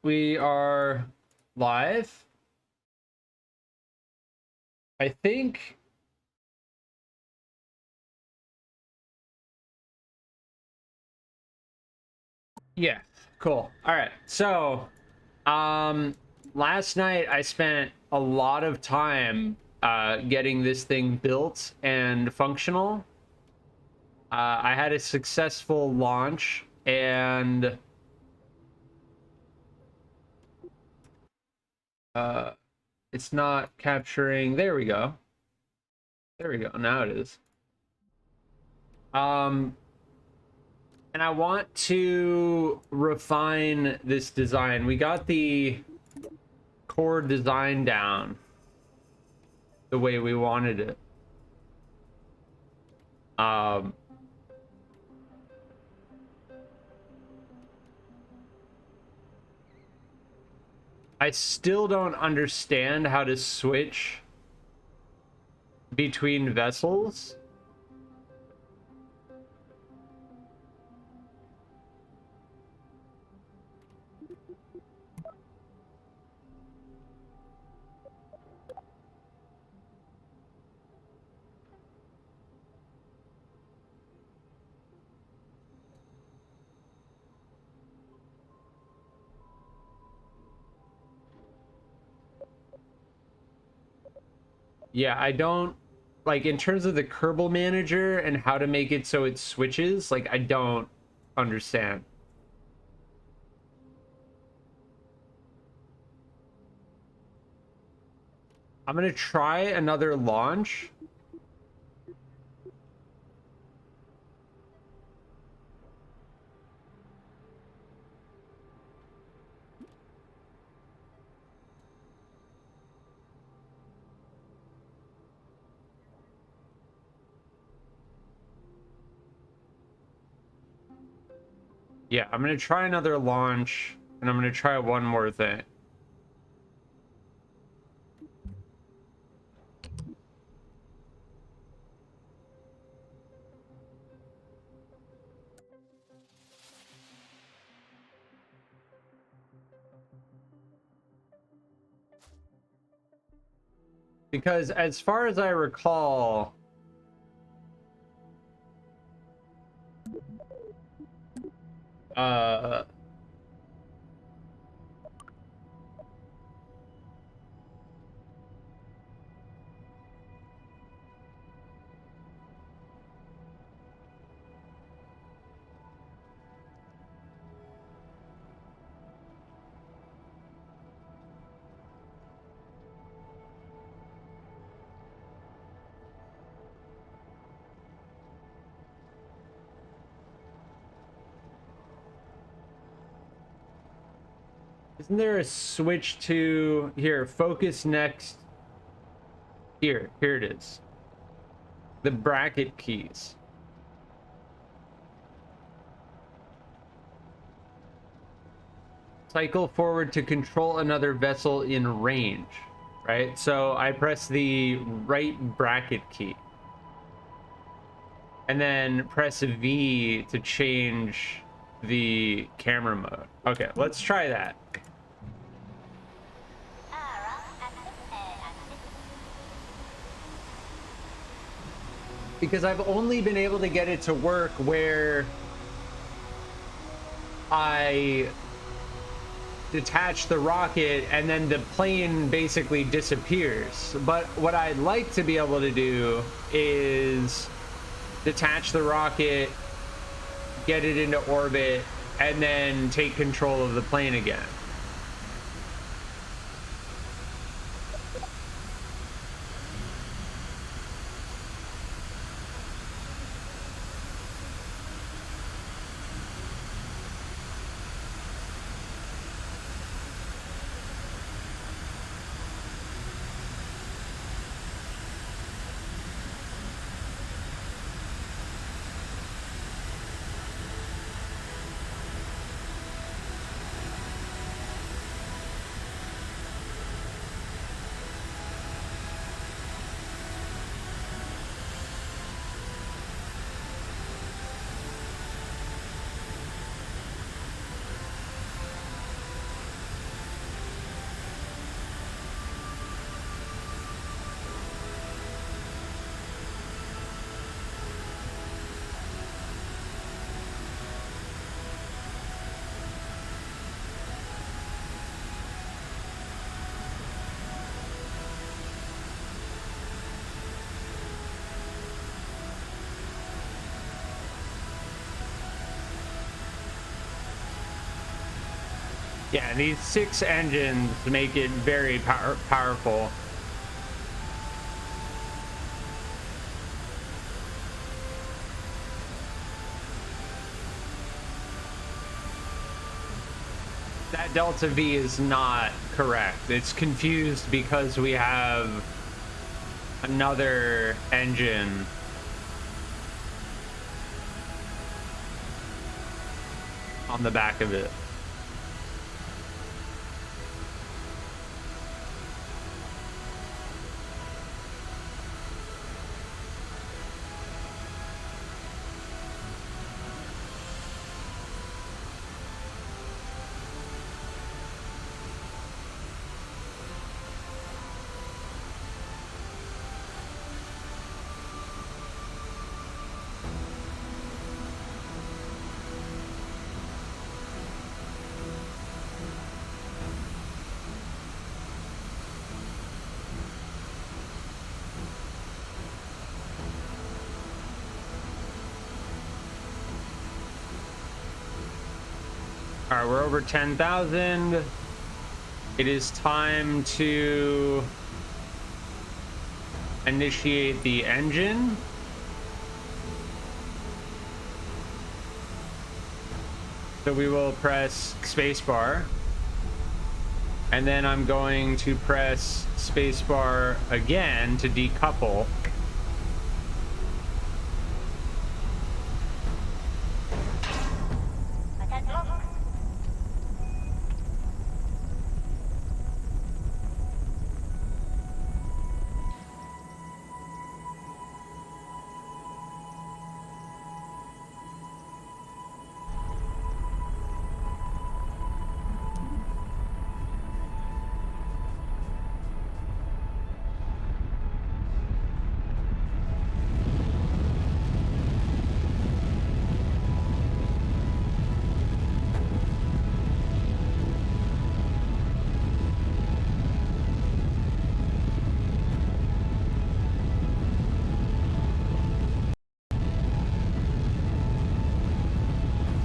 we are live. I think. Yeah, cool. All right. So, last night I spent a lot of time getting this thing built and functional. I had a successful launch and it's not capturing. There we go. There we go. Now it is. And I want to refine this design. We got the core design down the way we wanted it. I still don't understand how to switch between vessels. Yeah, I don't like in terms of the Kerbal manager and how to make it so it switches, like I don't understand. I'm gonna try another launch. Yeah, I'm gonna try another launch and I'm gonna try one more thing. Because as far as I recall, isn't there a switch to here, focus next? Here it is. The bracket keys. Cycle forward to control another vessel in range, right? So I press the right bracket key. And then press V to change the camera mode. Okay, let's try that. Because I've only been able to get it to work where I detach the rocket and then the plane basically disappears. But what I'd like to be able to do is detach the rocket, get it into orbit, and then take control of the plane again. Yeah, these 6 engines make it very powerful. That Delta V is not correct. It's confused because we have another engine on the back of it. All right, we're over 10,000. It is time to initiate the engine. So we will press spacebar. And then I'm going to press spacebar again to decouple.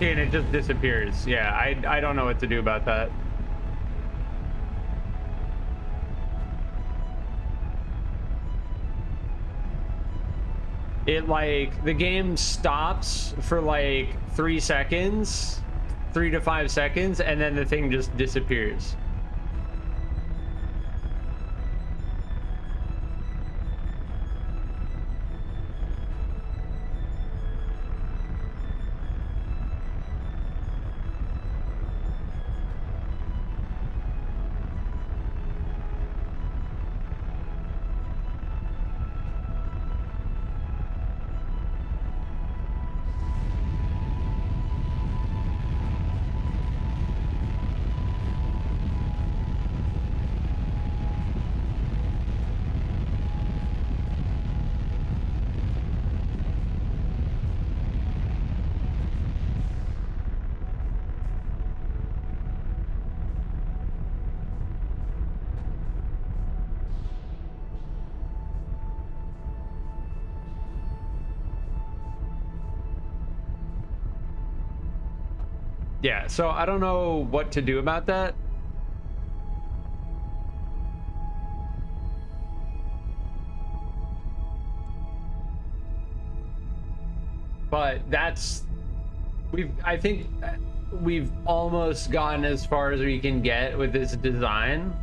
And it just disappears. Yeah, I don't know what to do about that. It like the game stops for like 3 seconds, 3 to 5 seconds, and then the thing just disappears. Yeah, so I don't know what to do about that. But I think we've almost gotten as far as we can get with this design.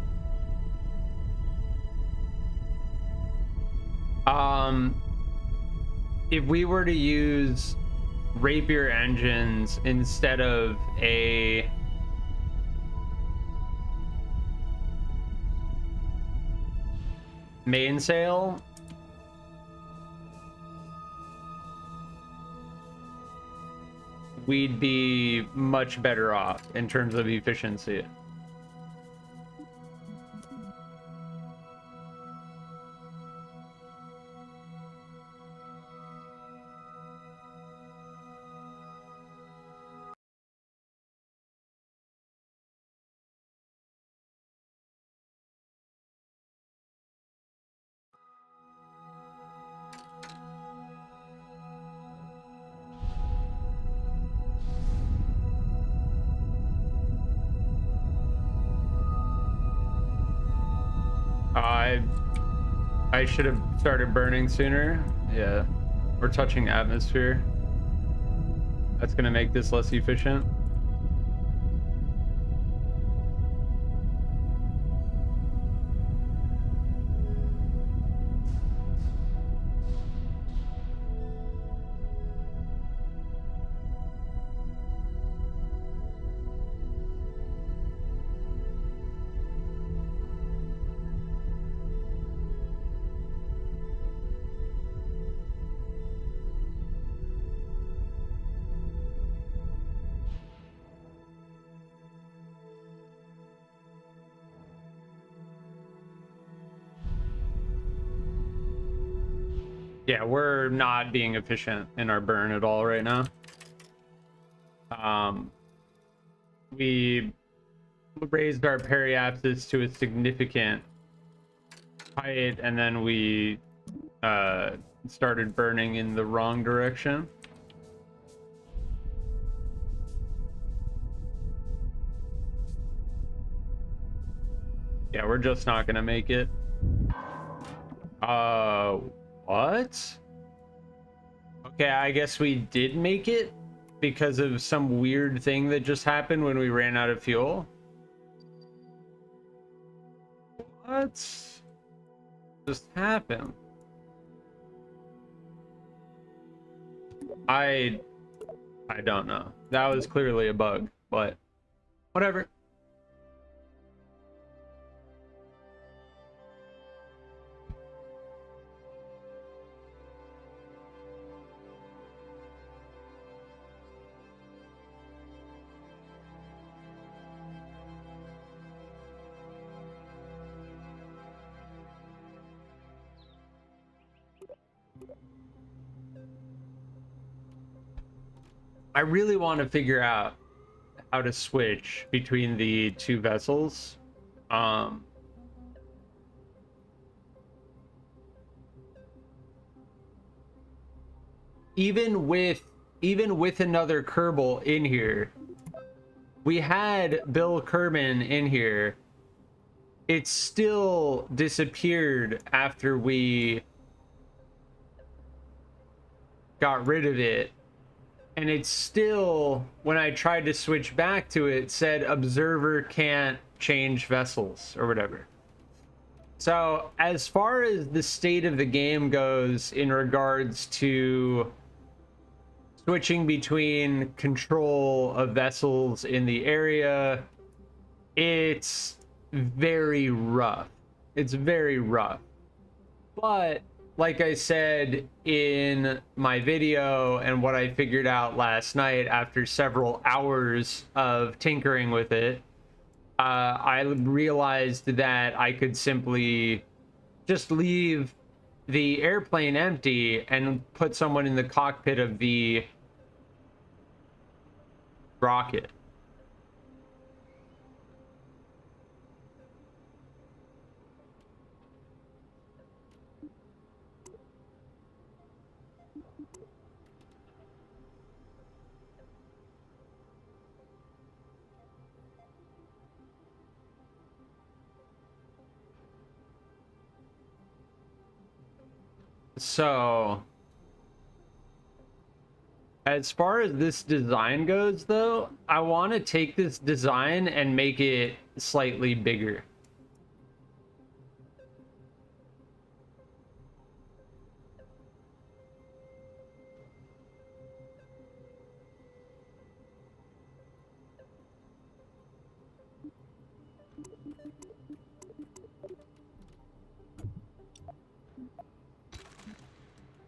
If we were to use Rapier engines instead of a mainsail, we'd be much better off in terms of efficiency. I should have started burning sooner. Yeah, we're touching atmosphere. That's gonna make this less efficient. Yeah, we're not being efficient in our burn at all right now. We raised our periapsis to a significant height, and then we started burning in the wrong direction. Yeah, we're just not gonna make it. What? Okay, I guess we did make it because of some weird thing that just happened when we ran out of fuel. What just happened? I don't know. That was clearly a bug, but whatever. I really want to figure out how to switch between the two vessels. Even with another Kerbal in here, we had Bill Kerman in here. It still disappeared after we got rid of it. And it's still, when I tried to switch back to it, said observer can't change vessels or whatever. So as far as the state of the game goes in regards to switching between control of vessels in the area, it's very rough. It's very rough. But like I said in my video and what I figured out last night after several hours of tinkering with it, I realized that I could simply just leave the airplane empty and put someone in the cockpit of the rocket. So, as far as this design goes, though, I want to take this design and make it slightly bigger.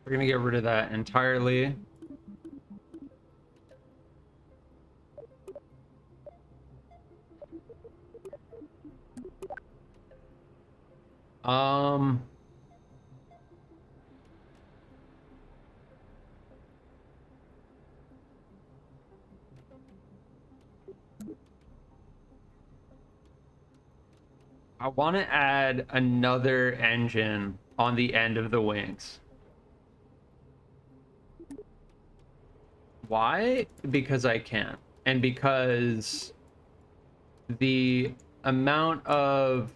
We're gonna get rid of that entirely. I want to add another engine on the end of the wings. Why? Because I can. And because the amount of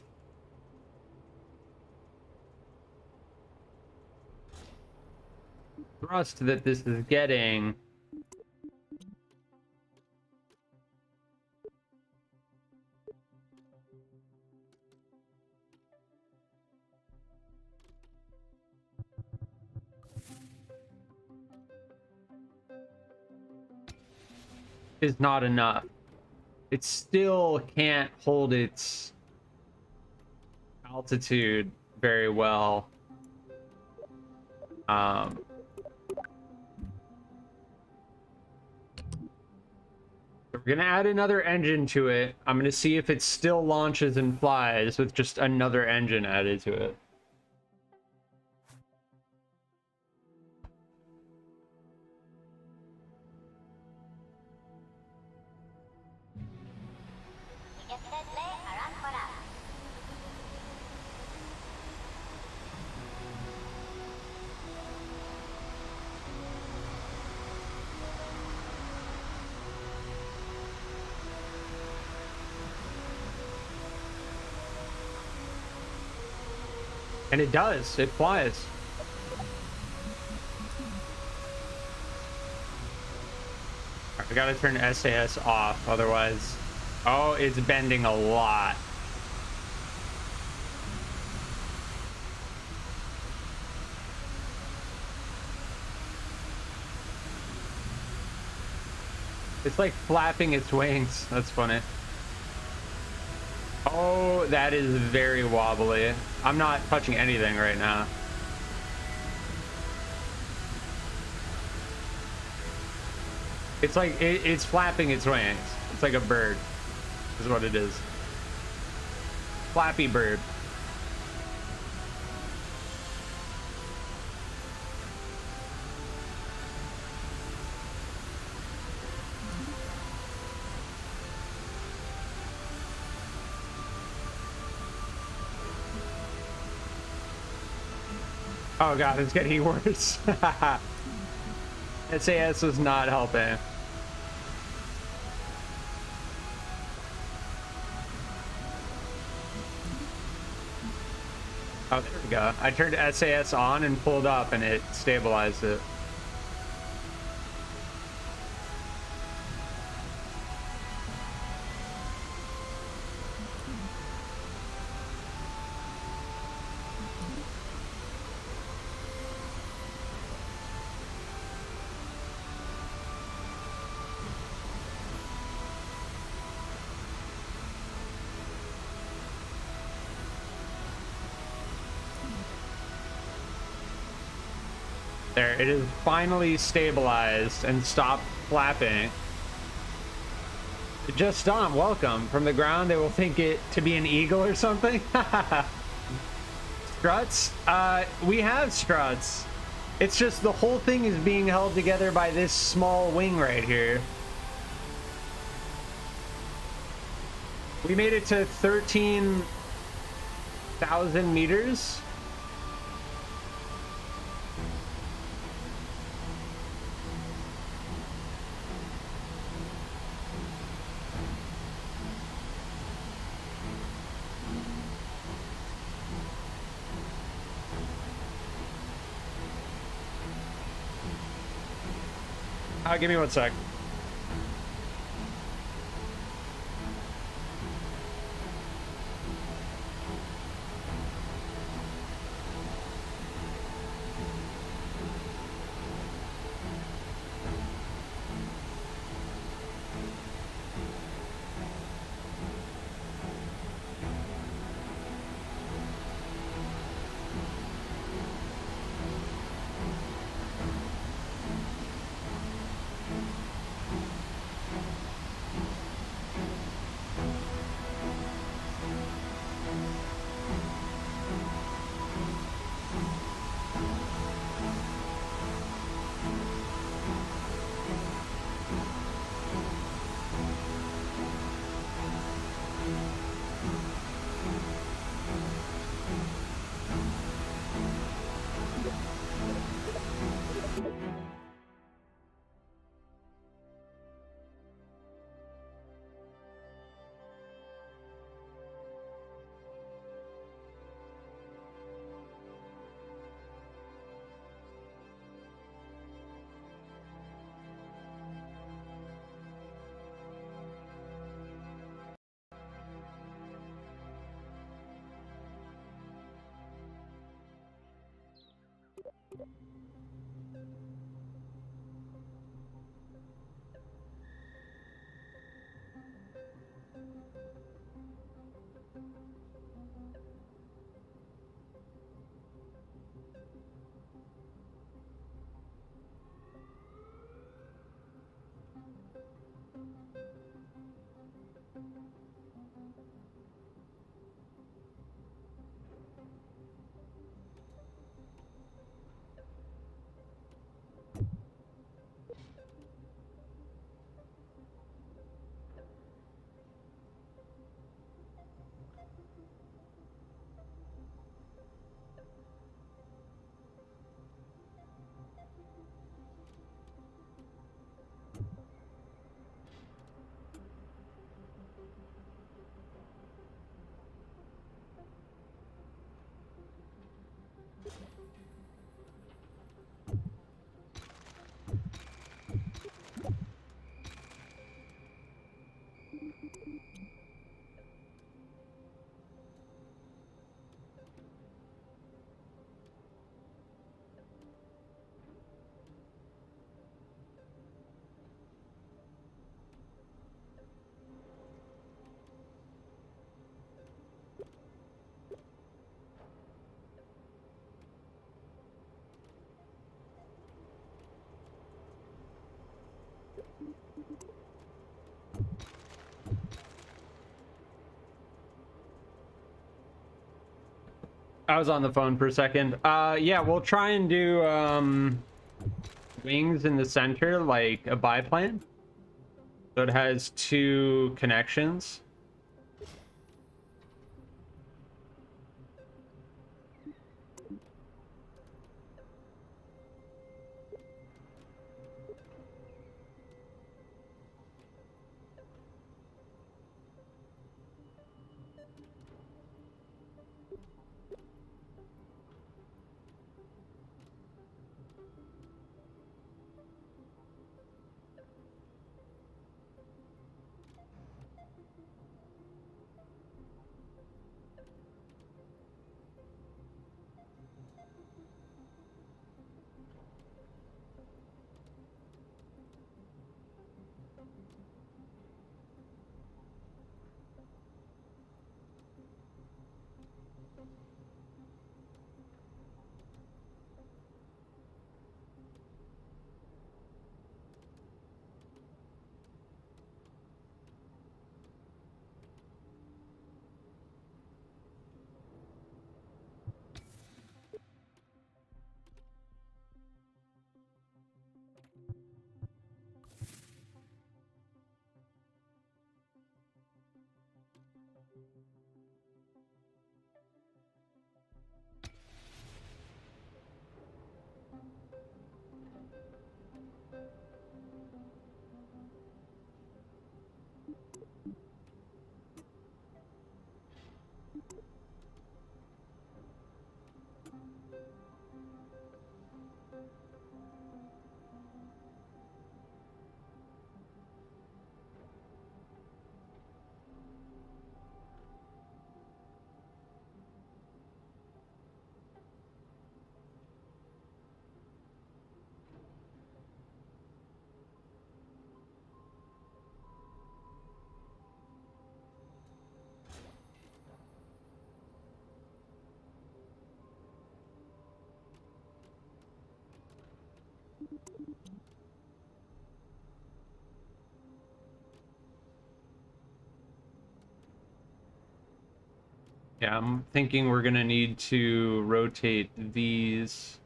thrust that this is getting is not enough. It still can't hold its altitude very well. We're gonna add another engine to it. I'm gonna see if it still launches and flies with just another engine added to it. And it does. It flies. I gotta turn SAS off, otherwise... Oh, it's bending a lot. It's like flapping its wings. That's funny. Oh, that is very wobbly. I'm not touching anything right now. It's like it's flapping its wings. It's like a bird, is what it is. Flappy bird. Oh god, it's getting worse. SAS was not helping. Oh, there we go. I turned SAS on and pulled up and it stabilized it. There, it is finally stabilized and stopped flapping. Just on, welcome. From the ground, they will think it to be an eagle or something. Struts? We have struts. It's just the whole thing is being held together by this small wing right here. We made it to 13,000 meters. Give me 1 sec. I was on the phone for a second. Yeah, we'll try and do wings in the center, like a biplane. So it has two connections. Yeah, I'm thinking we're gonna need to rotate these.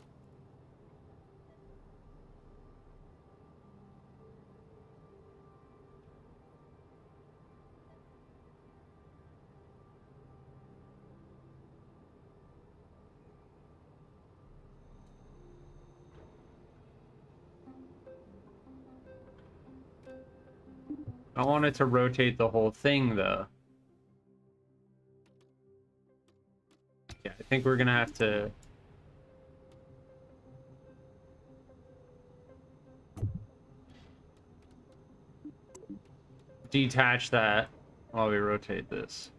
I want it to rotate the whole thing, though. Yeah, I think we're gonna have to detach that while we rotate this.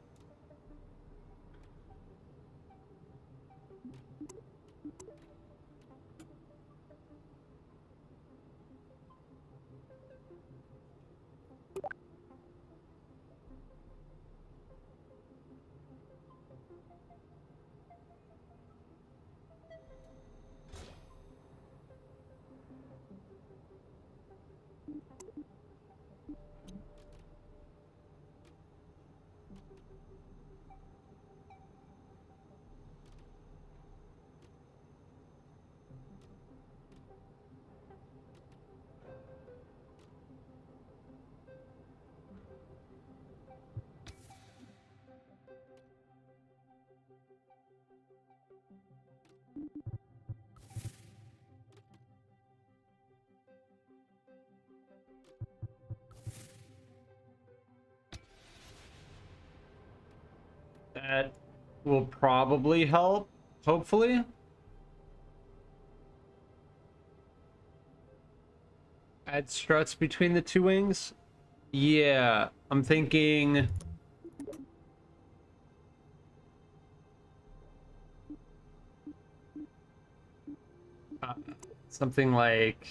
That will probably help, hopefully. Add struts between the two wings. Yeah, I'm thinking uh, something like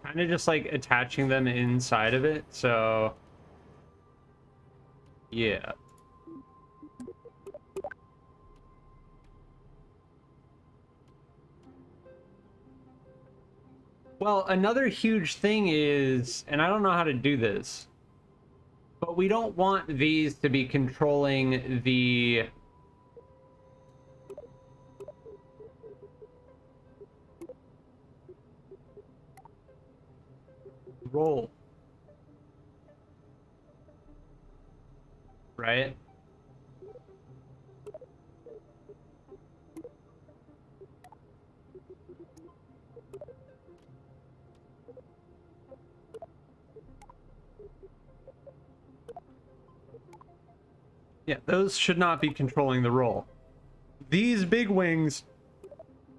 Kind of just like attaching them inside of it. So yeah. Well, another huge thing is, and I don't know how to do this, but we don't want these to be controlling the roll, right? Yeah, those should not be controlling the roll. These big wings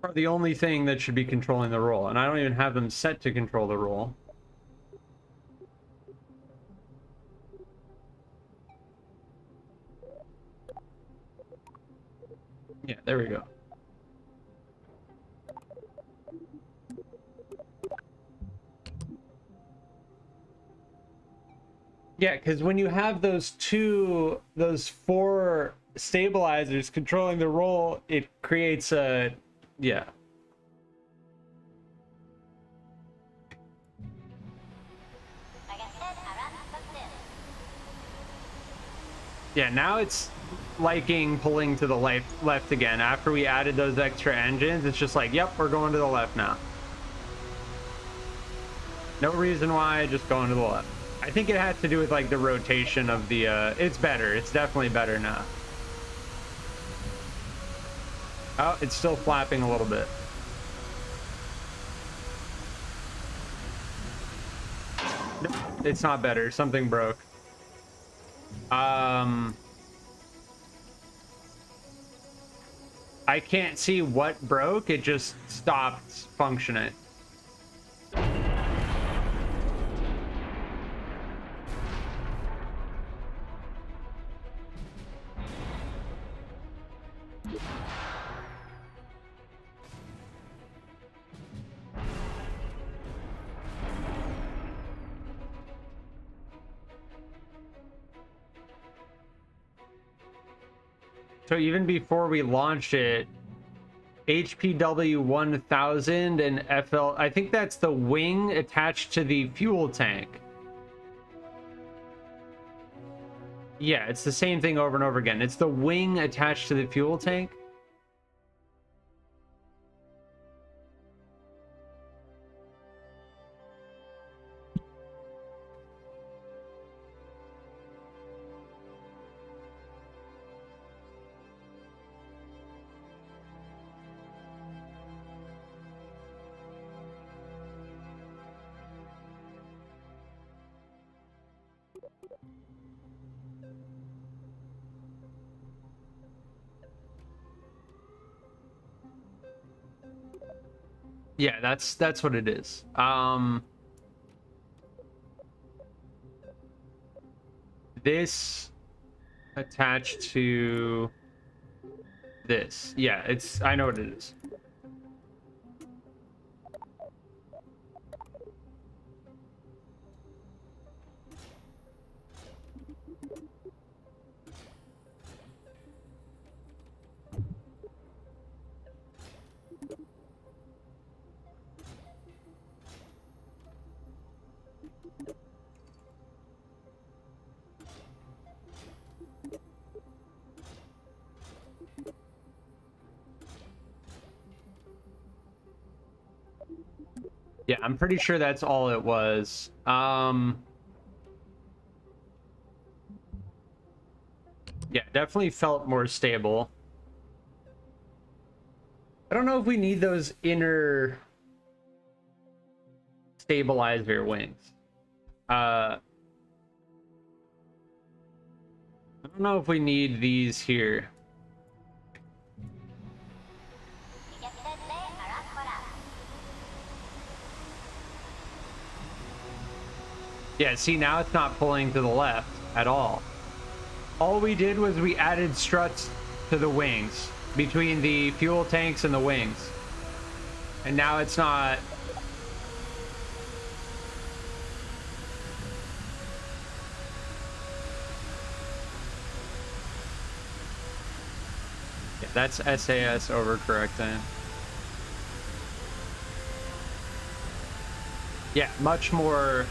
are the only thing that should be controlling the roll, and I don't even have them set to control the roll. Yeah, there we go. Yeah, because when you have those four stabilizers controlling the roll, it creates a, yeah. Yeah, now it's liking pulling to the left again. After we added those extra engines, it's just like, yep, we're going to the left now. No reason why, just going to the left. I think it has to do with like the rotation of the, it's better. It's definitely better now. Oh, it's still flapping a little bit. Nope, it's not better. Something broke. I can't see what broke. It just stopped functioning. So even before we launched it, HPW 1000 and FL, I think that's the wing attached to the fuel tank. Yeah, it's the same thing over and over again. It's the wing attached to the fuel tank. Yeah, that's what it is. This attached to this. Yeah, I know what it is. Yeah, I'm pretty sure that's all it was. Yeah, definitely felt more stable. I don't know if we need those inner stabilizer wings. I don't know if we need these here. Yeah, see, now it's not pulling to the left at all. All we did was we added struts to the wings, between the fuel tanks and the wings. And now it's not... Yeah, that's SAS overcorrecting. Yeah, much more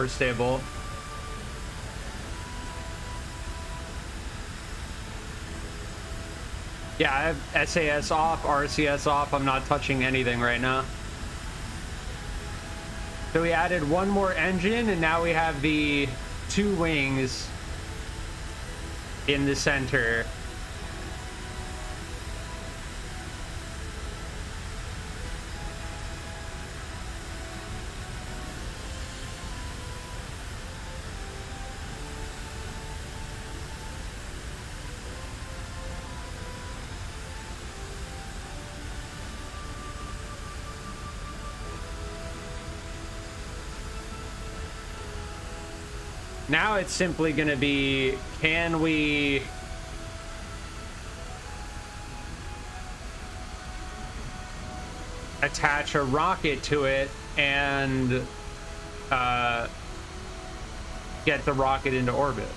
stable. Yeah, I have SAS off, RCS off. I'm not touching anything right now. So we added one more engine, and now we have the 2 wings in the center. Now it's simply going to be, can we attach a rocket to it and get the rocket into orbit?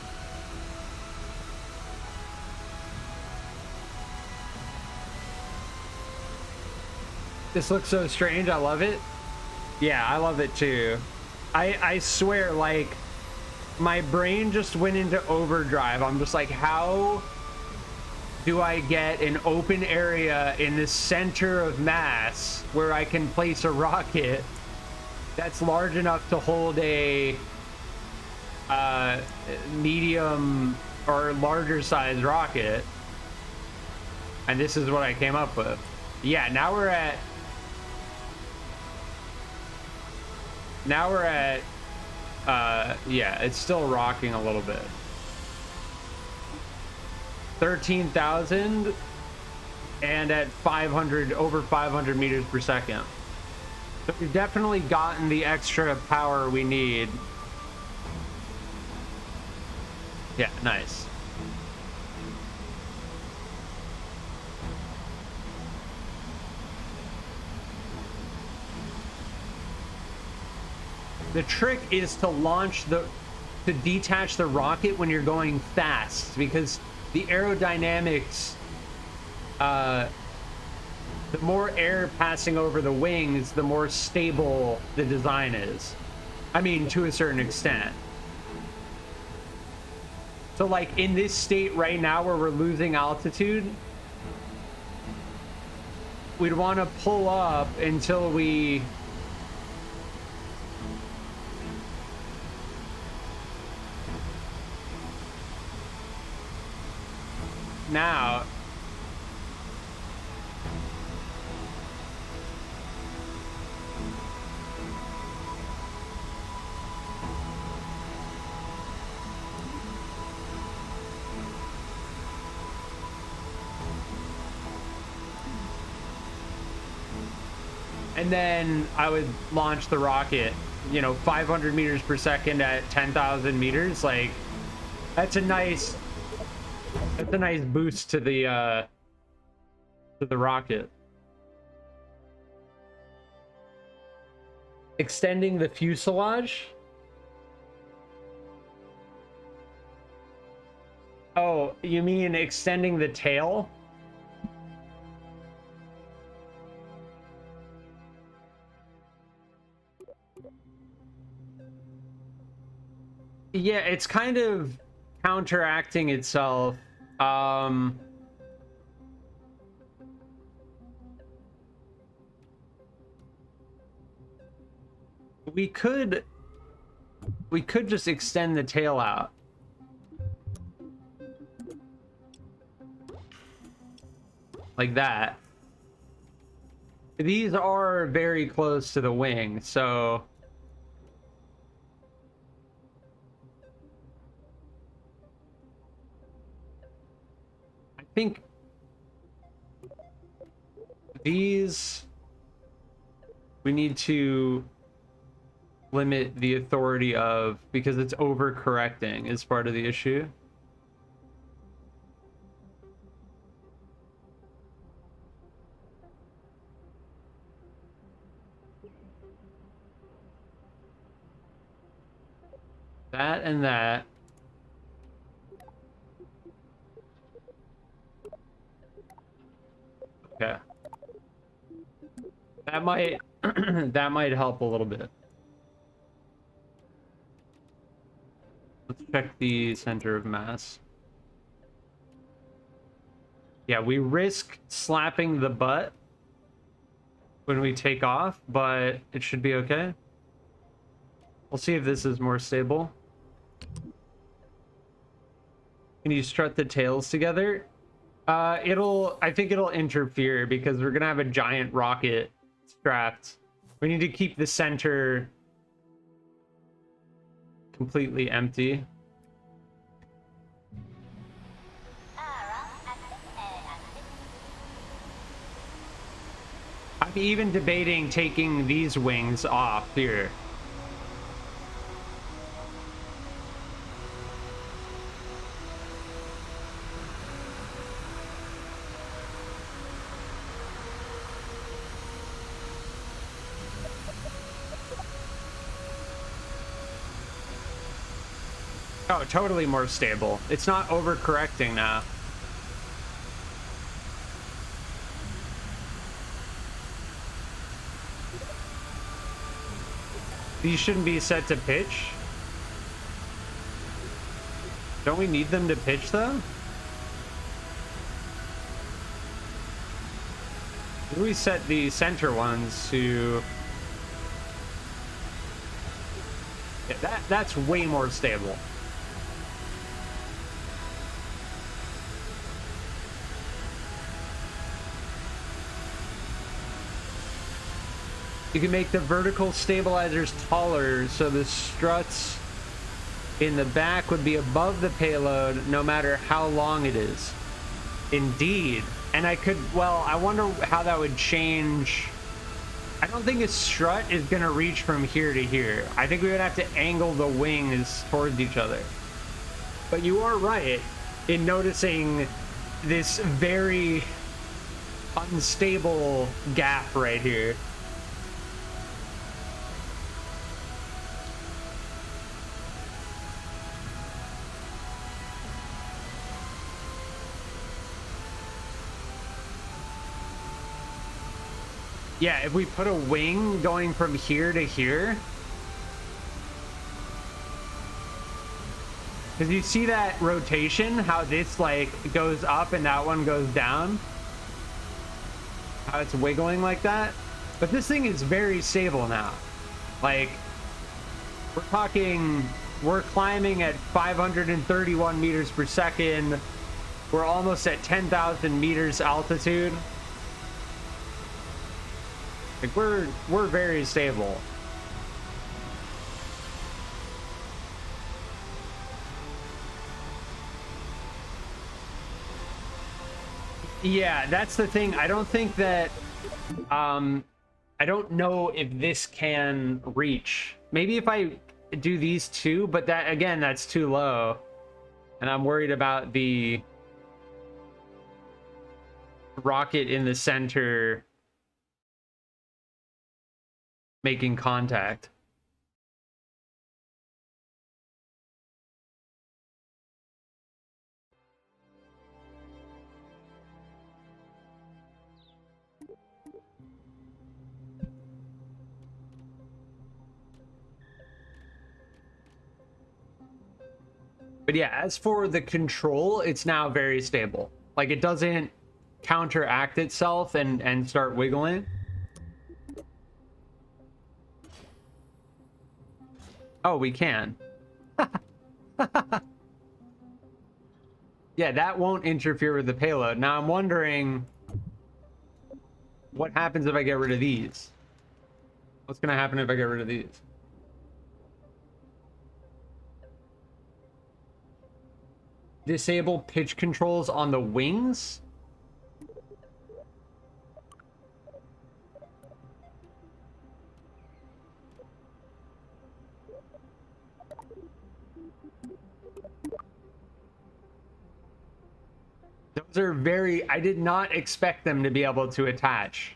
This looks so strange. I love it. Yeah, I love it too. I swear, like, my brain just went into overdrive. I'm just like, how do I get an open area in the center of mass where I can place a rocket that's large enough to hold a medium or larger size rocket? And this is what I came up with. Yeah, now we're at yeah, it's still rocking a little bit. 13,000 and at 500, over 500 meters per second. So we've definitely gotten the extra power we need. Yeah, nice. The trick is to detach the rocket when you're going fast, because the aerodynamics, the more air passing over the wings, the more stable the design is. I mean, to a certain extent. So like in this state right now where we're losing altitude, we'd want to pull up until we now. And then I would launch the rocket, you know, 500 meters per second at 10,000 meters. Like, that's a nice boost to the rocket. Extending the fuselage. Oh, you mean extending the tail? Yeah, it's kind of counteracting itself. We could just extend the tail out. Like that. These are very close to the wing, so I think these we need to limit the authority of, because it's overcorrecting is part of the issue. That and that. Okay. That might that might help a little bit. Let's check the center of mass. Yeah, we risk slapping the butt when we take off, but it should be okay. We'll see if this is more stable. Can you strut the tails together? I think it'll interfere because we're gonna have a giant rocket strapped. We need to keep the center completely empty. I'm even debating taking these wings off here. Oh, totally more stable. It's not overcorrecting now. These shouldn't be set to pitch. Don't we need them to pitch though? Maybe we set the center ones to... Yeah, that's way more stable. You can make the vertical stabilizers taller so the struts in the back would be above the payload no matter how long it is. Indeed. And I could, well, I wonder how that would change. I don't think a strut is going to reach from here to here. I think we would have to angle the wings towards each other. But you are right in noticing this very unstable gap right here. Yeah, if we put a wing going from here to here. Because you see that rotation, how this like goes up and that one goes down? How it's wiggling like that? But this thing is very stable now. Like, we're climbing at 531 meters per second. We're almost at 10,000 meters altitude. Like we're very stable. Yeah, that's the thing. I don't think that I don't know if this can reach. Maybe if I do these two, but that again, that's too low. And I'm worried about the rocket in the center making contact. But yeah, as for the control, it's now very stable. Like it doesn't counteract itself and start wiggling. Oh, we can. Yeah, that won't interfere with the payload. Now I'm wondering what happens if I get rid of these. What's gonna happen if I get rid of these? Disable pitch controls on the wings? Those are very... I did not expect them to be able to attach.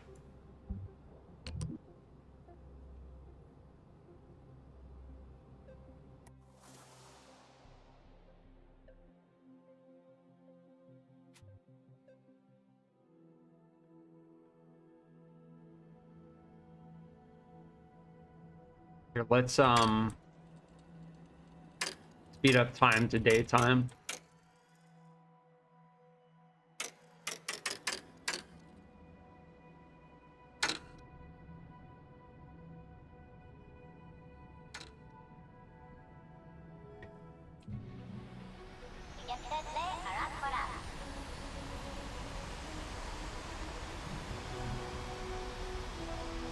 Here, let's speed up time to daytime.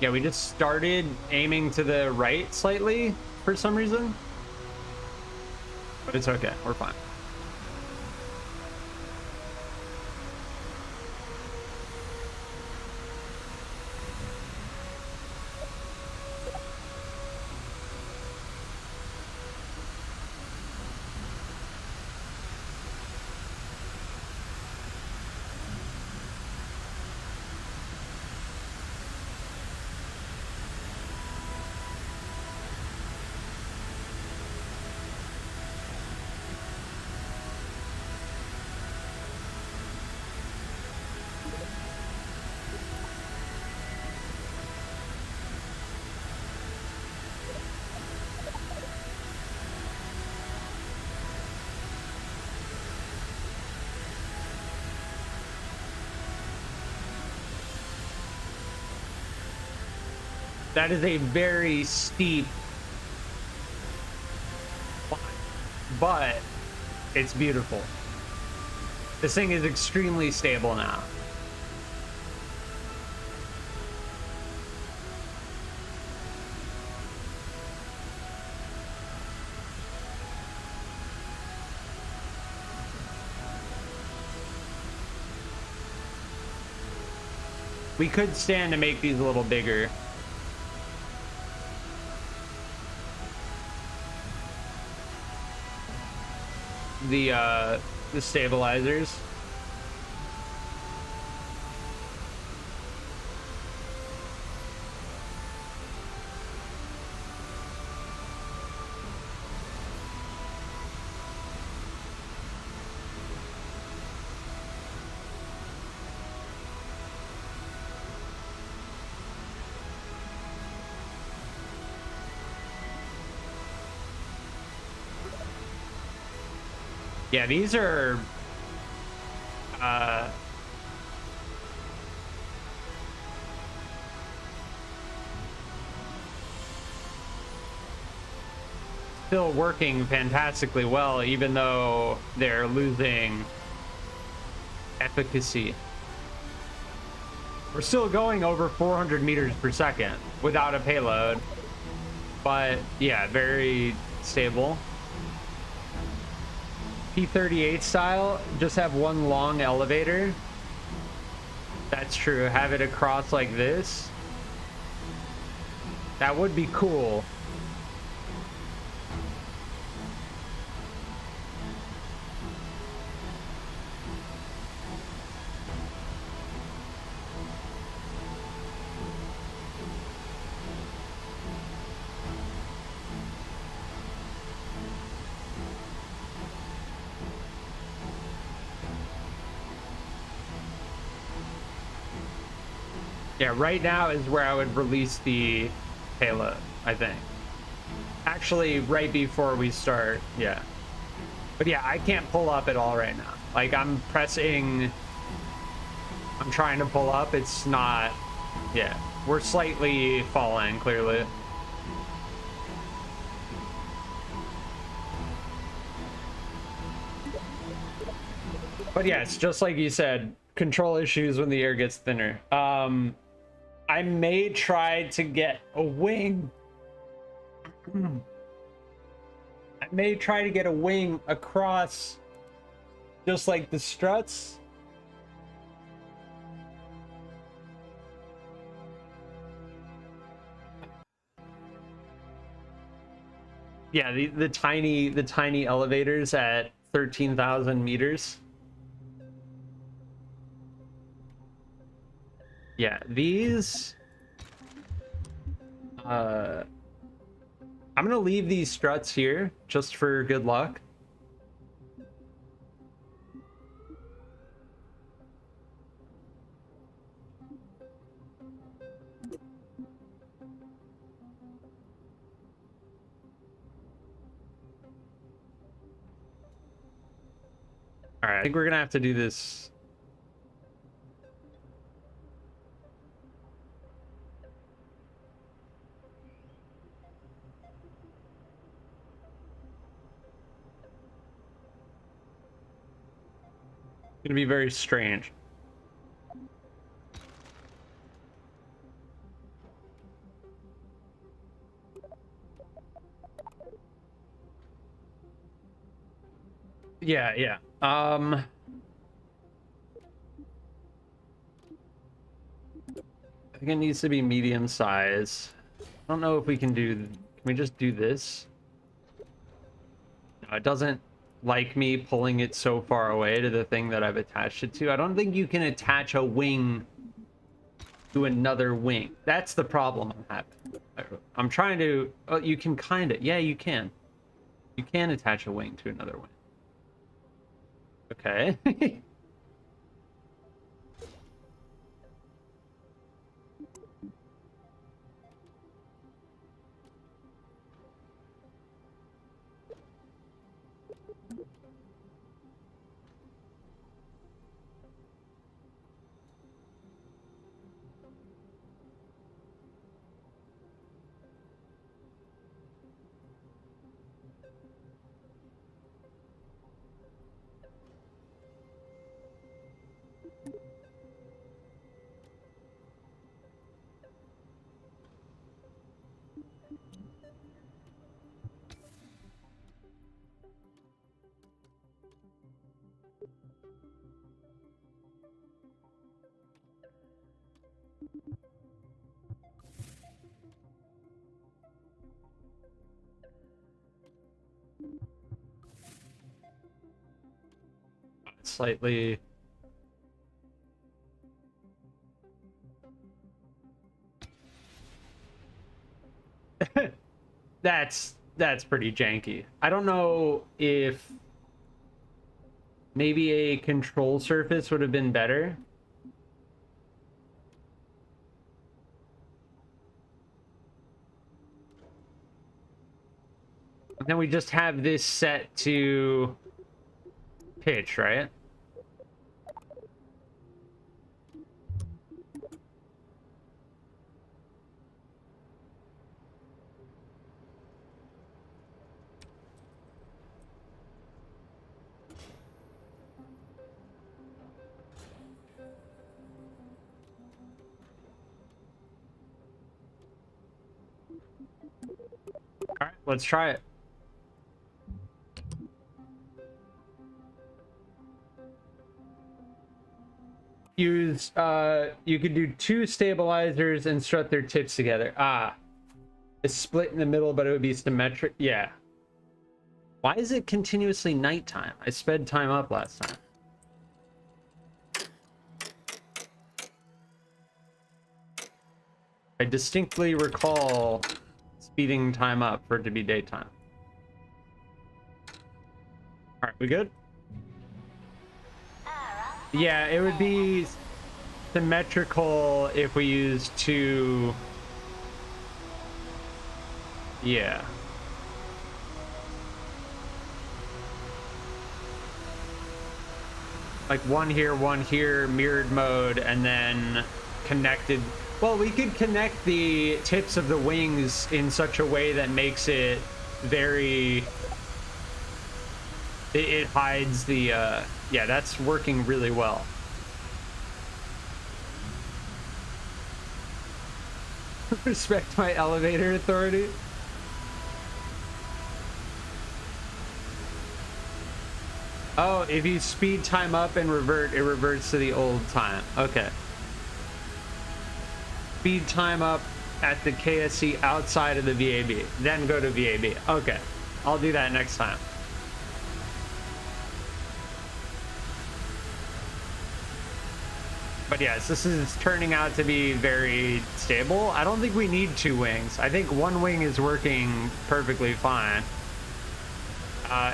Yeah, we just started aiming to the right slightly for some reason. But it's okay, we're fine. That is a very steep climb, but it's beautiful. This thing is extremely stable now. We could stand to make these a little bigger. The stabilizers. Yeah, these are still working fantastically well, even though they're losing efficacy. We're still going over 400 meters per second without a payload, but yeah, very stable. P-38 style, just have one long elevator. That's true. Have it across like this. That would be cool. Yeah, right now is where I would release the payload, I think. Actually, right before we start, yeah. But yeah, I can't pull up at all right now. Like, I'm trying to pull up, it's not, yeah. We're slightly falling, clearly. But yeah, it's just like you said, control issues when the air gets thinner. I may try to get a wing. I may try to get a wing across just like the struts. Yeah, the tiny elevators at 13,000 meters. Yeah, these I'm gonna leave these struts here just for good luck. All right, I think we're gonna have to do this. It's gonna be very strange. Yeah, yeah. I think it needs to be medium size. I don't know if we can do... Can we just do this? No, it doesn't like me pulling it so far away to the thing that I've attached it to. I don't think you can attach a wing to another wing. That's the problem I'm having. I'm trying to... Oh, you can kind of... Yeah, you can. You can attach a wing to another wing. Okay. Slightly... That's pretty janky. I don't know if maybe a control surface would have been better. And then we just have this set to pitch, right? All right, let's try it. Use, you could do 2 stabilizers and strut their tips together. Ah, it's split in the middle, but it would be symmetric. Yeah. Why is it continuously nighttime? I sped time up last time. I distinctly recall speeding time up for it to be daytime. All right, we good? Yeah, it would be symmetrical if we use 2. Yeah. Like one here, mirrored mode, and then connected. Well, we could connect the tips of the wings in such a way that makes it very... It hides the... Yeah, that's working really well. Respect my elevator authority. Oh, if you speed time up and revert, it reverts to the old time. Okay. Speed time up at the KSC outside of the VAB, then go to VAB. Okay, I'll do that next time. But yes, this is turning out to be very stable. I don't think we need 2 wings. I think 1 wing is working perfectly fine.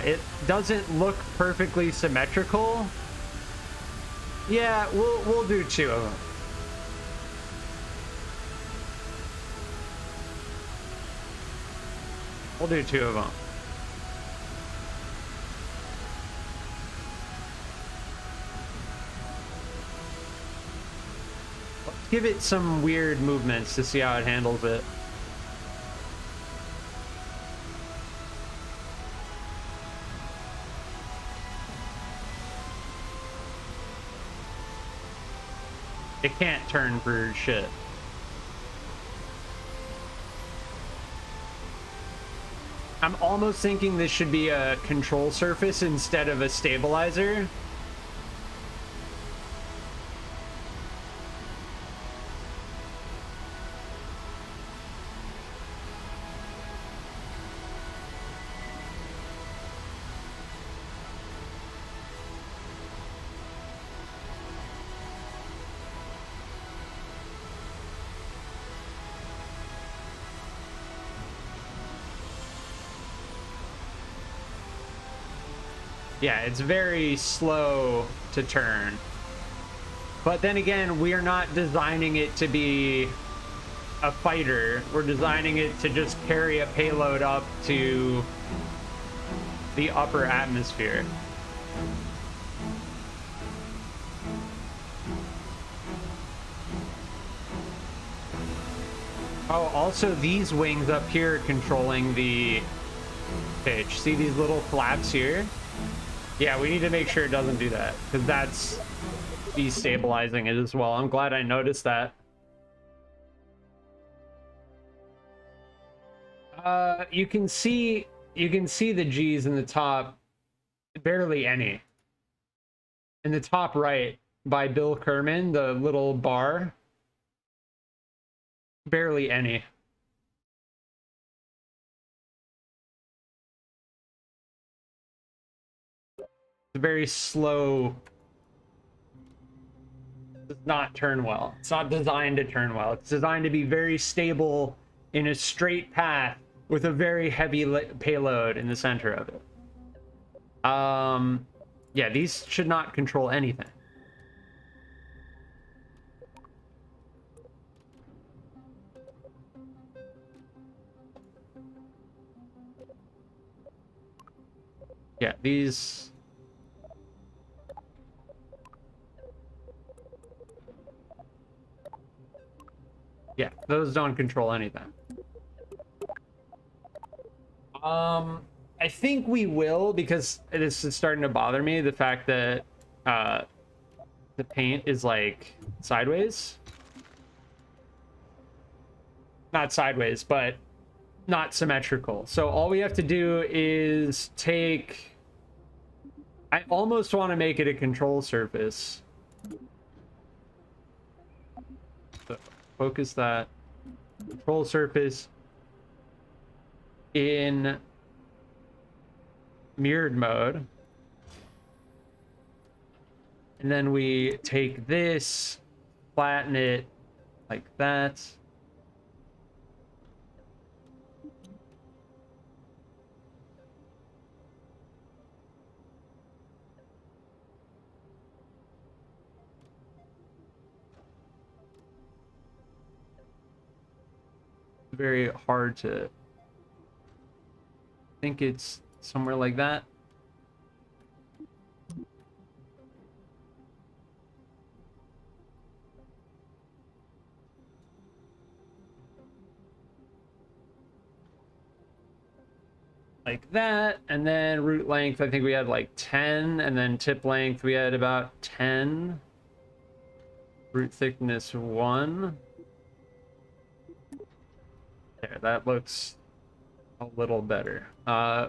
It doesn't look perfectly symmetrical. Yeah, we'll do 2 of them. We'll do 2 of them. give it some weird movements to see how it handles it. It can't turn for shit. I'm almost thinking this should be a control surface instead of a stabilizer. Yeah, it's very slow to turn. But then again, we are not designing it to be a fighter. We're designing it to just carry a payload up to the upper atmosphere. Oh, also these wings up here controlling the pitch. See these little flaps here? Yeah, we need to make sure it doesn't do that, because that's destabilizing it as well. I'm glad I noticed that. You can see the G's in the top, barely any. In the top right by Bill Kerman, the little bar, barely any. It's very slow. Does not turn well. It's not designed to turn well. It's designed to be very stable in a straight path with a very heavy payload in the center of it. Yeah, these should not control anything. Yeah, these... Yeah, those don't control anything. I think we will, because this is starting to bother me, the fact that the paint is like sideways. Not sideways, but not symmetrical. So all we have to do is take... I almost want to make it a control surface. So focus that. Control surface in mirrored mode. And then we take this, flatten it like that. Very hard to... I think it's somewhere like that. Like that, and then root length, I think we had like 10, and then tip length, we had about 10. Root thickness 1. There, that looks a little better.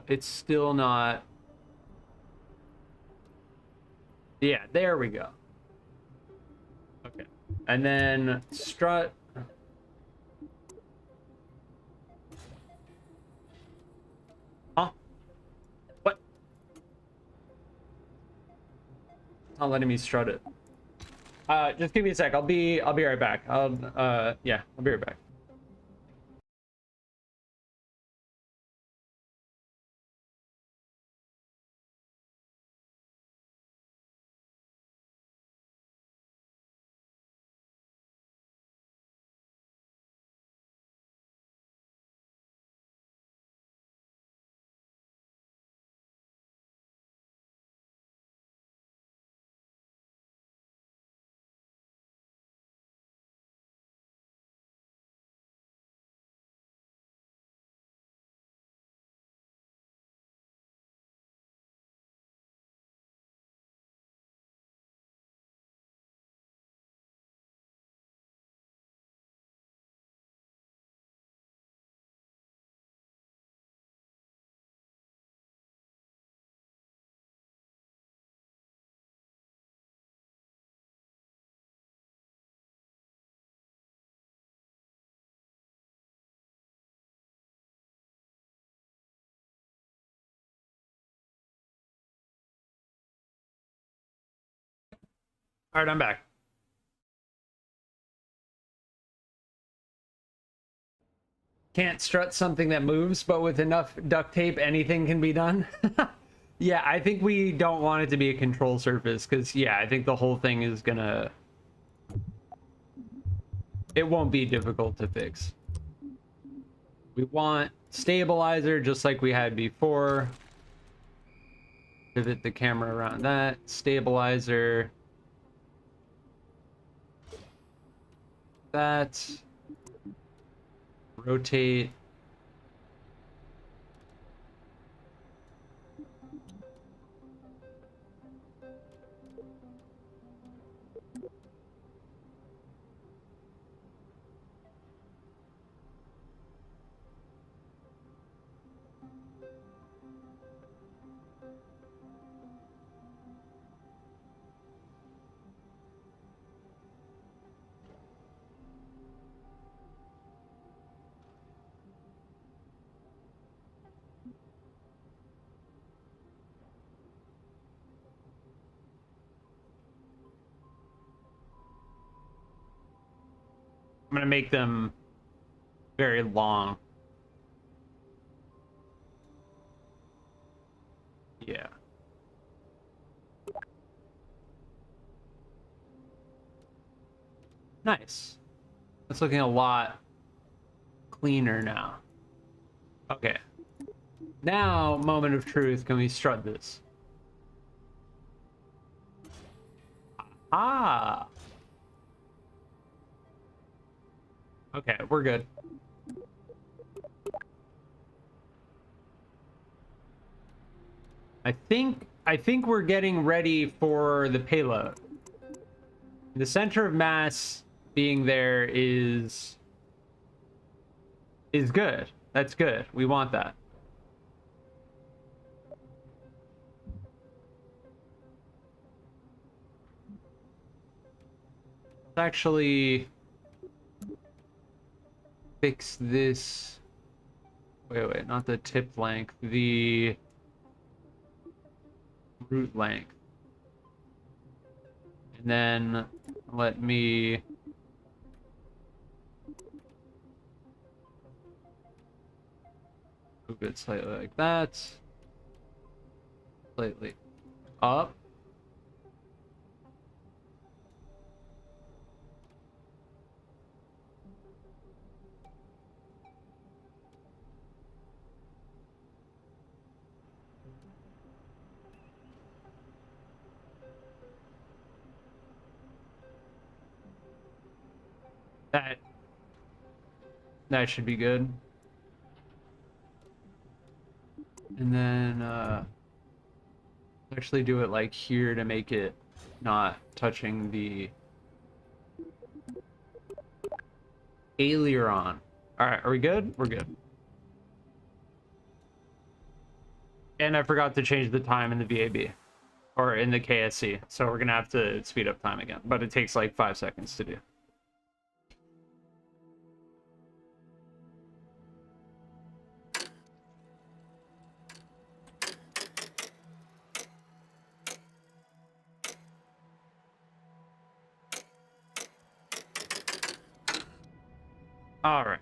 It's still not... Yeah, there we go. Okay. And then strut. Huh? What? Not letting me strut it. Just give me a sec. I'll be right back. Yeah, I'll be right back. All right, I'm back. Can't strut something that moves, but with enough duct tape, anything can be done. Yeah, I think we don't want it to be a control surface because, yeah, I think the whole thing is gonna... It won't be difficult to fix. We want stabilizer just like we had before. Pivot the camera around that. Stabilizer. That. Rotate. I'm gonna make them very long. Yeah. Nice. It's looking a lot cleaner now. Okay. Now, moment of truth. Can we strut this? Ah. Okay, we're good. I think we're getting ready for the payload. The center of mass being there is good. That's good. We want that. Let's actually fix this. Wait, not the tip length, the root length. And then let me move it slightly like that. Slightly up. That should be good. And then actually do it like here to make it not touching the aileron. All right, are we good? We're good. And I forgot to change the time in the VAB or in the KSC, so we're gonna have to speed up time again, but it takes like 5 seconds to do. All right.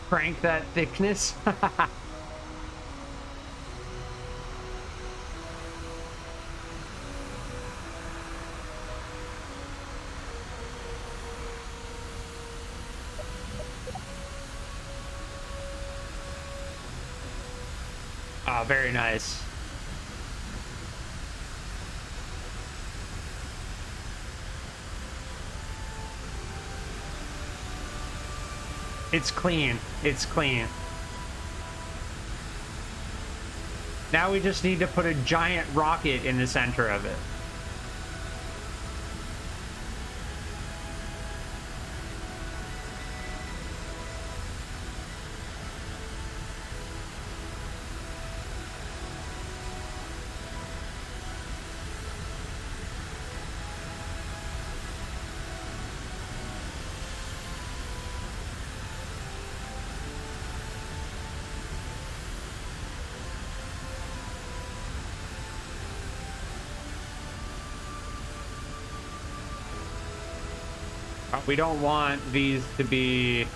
Crank that thickness. Ah, very nice. It's clean. It's clean. Now we just need to put a giant rocket in the center of it. We don't want these to be...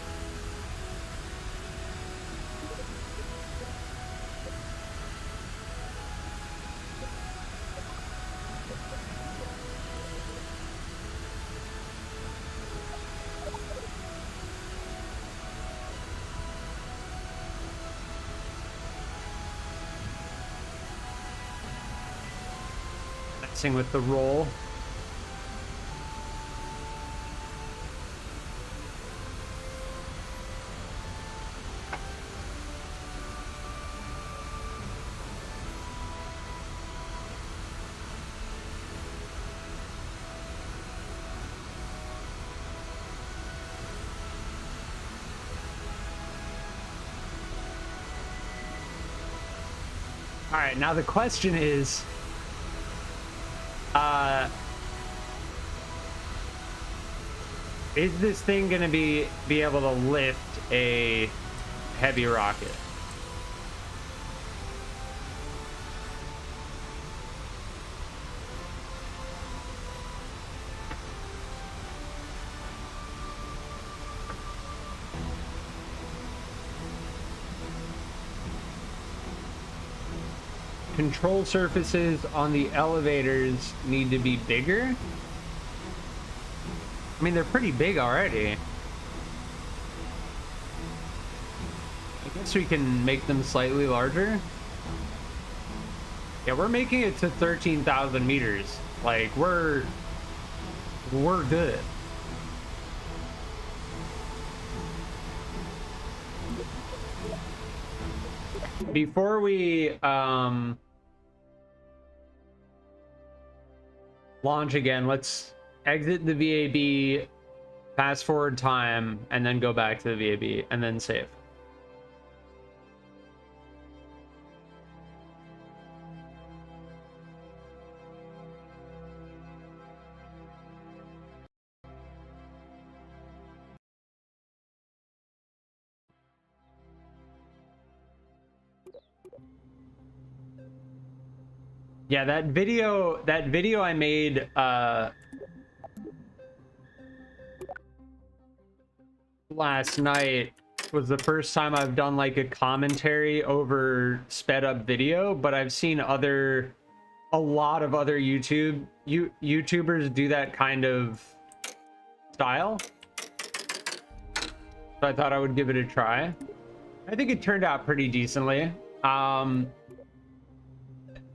messing with the roll. All right, now the question is, is this thing going to be able to lift a heavy rocket? Control surfaces on the elevators need to be bigger. I mean, they're pretty big already. I guess we can make them slightly larger. Yeah, we're making it to 13,000 meters. Like, we're good. Before we launch again, let's exit the VAB, fast forward time, and then go back to the VAB, and then save. Yeah, that video I made last night was the first time I've done like a commentary over sped up video, but I've seen a lot of other YouTubers do that kind of style. So I thought I would give it a try. I think it turned out pretty decently.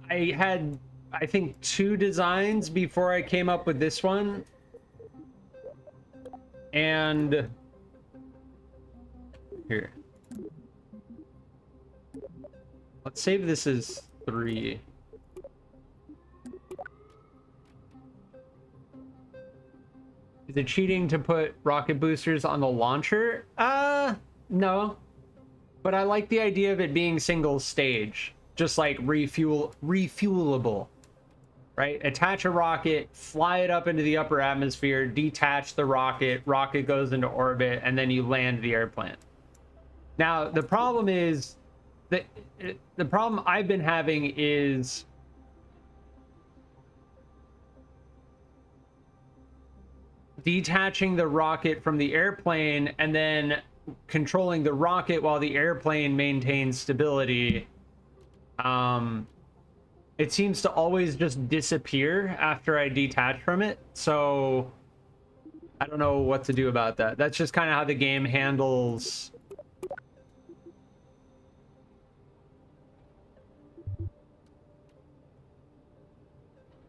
I had, I think, 2 designs before I came up with this one. And here, let's save this as 3. Is it cheating to put rocket boosters on the launcher? No. But I like the idea of it being single stage. Just like refuelable, right? Attach a rocket, fly it up into the upper atmosphere, detach the rocket goes into orbit, and then you land the airplane. Now, the problem is that the problem I've been having is detaching the rocket from the airplane and then controlling the rocket while the airplane maintains stability. It seems to always just disappear after I detach from it, so I don't know what to do about that. That's just kind of how the game handles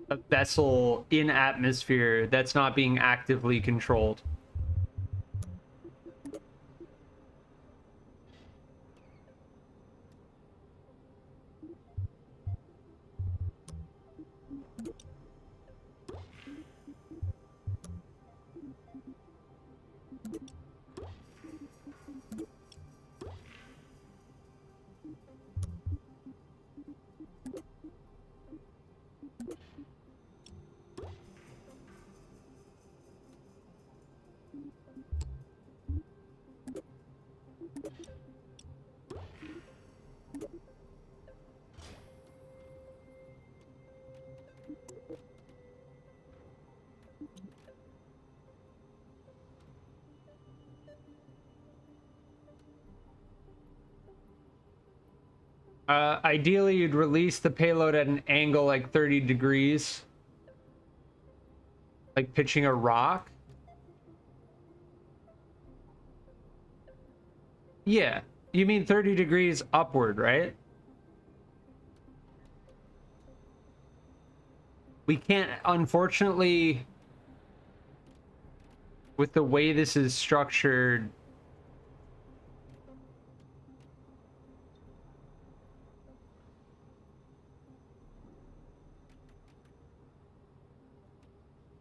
a vessel in atmosphere that's not being actively controlled. Ideally, you'd release the payload at an angle like 30 degrees. Like pitching a rock. Yeah. You mean 30 degrees upward, right? We can't, unfortunately, with the way this is structured,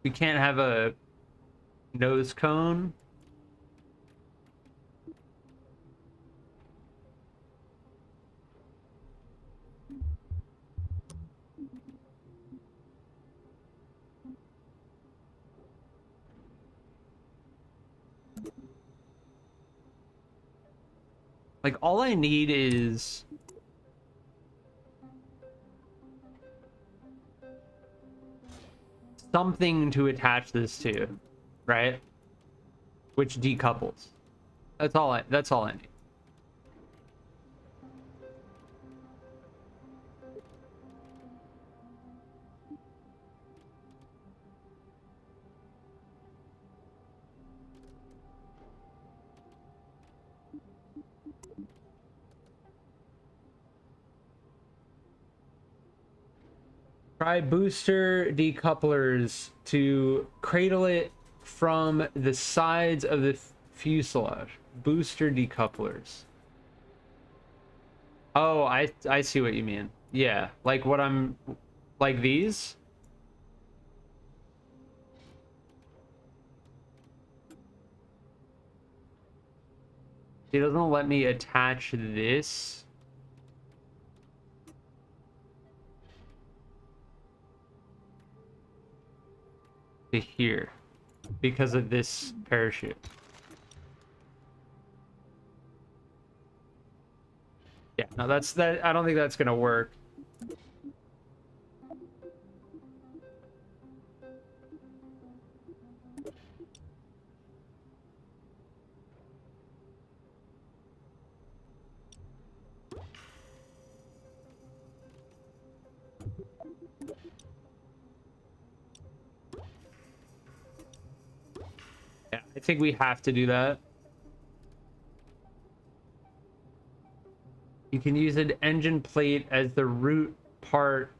we can't have a nose cone. Like, all I need is something to attach this to, right? Which decouples. That's all I need. Try booster decouplers to cradle it from the sides of the fuselage. Booster decouplers. Oh, I see what you mean. Yeah, like what I'm... Like these? It doesn't let me attach this. To here. Because of this parachute. Yeah, no, that's... I don't think that's gonna work. Yeah, I think we have to do that. You can use an engine plate as the root part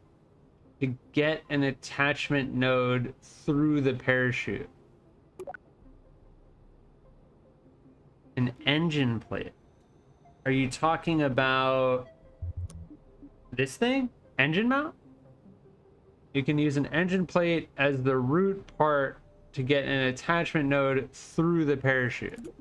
to get an attachment node through the parachute. An engine plate. Are you talking about this thing? Engine mount? You can use an engine plate as the root part to get an attachment node through the parachute.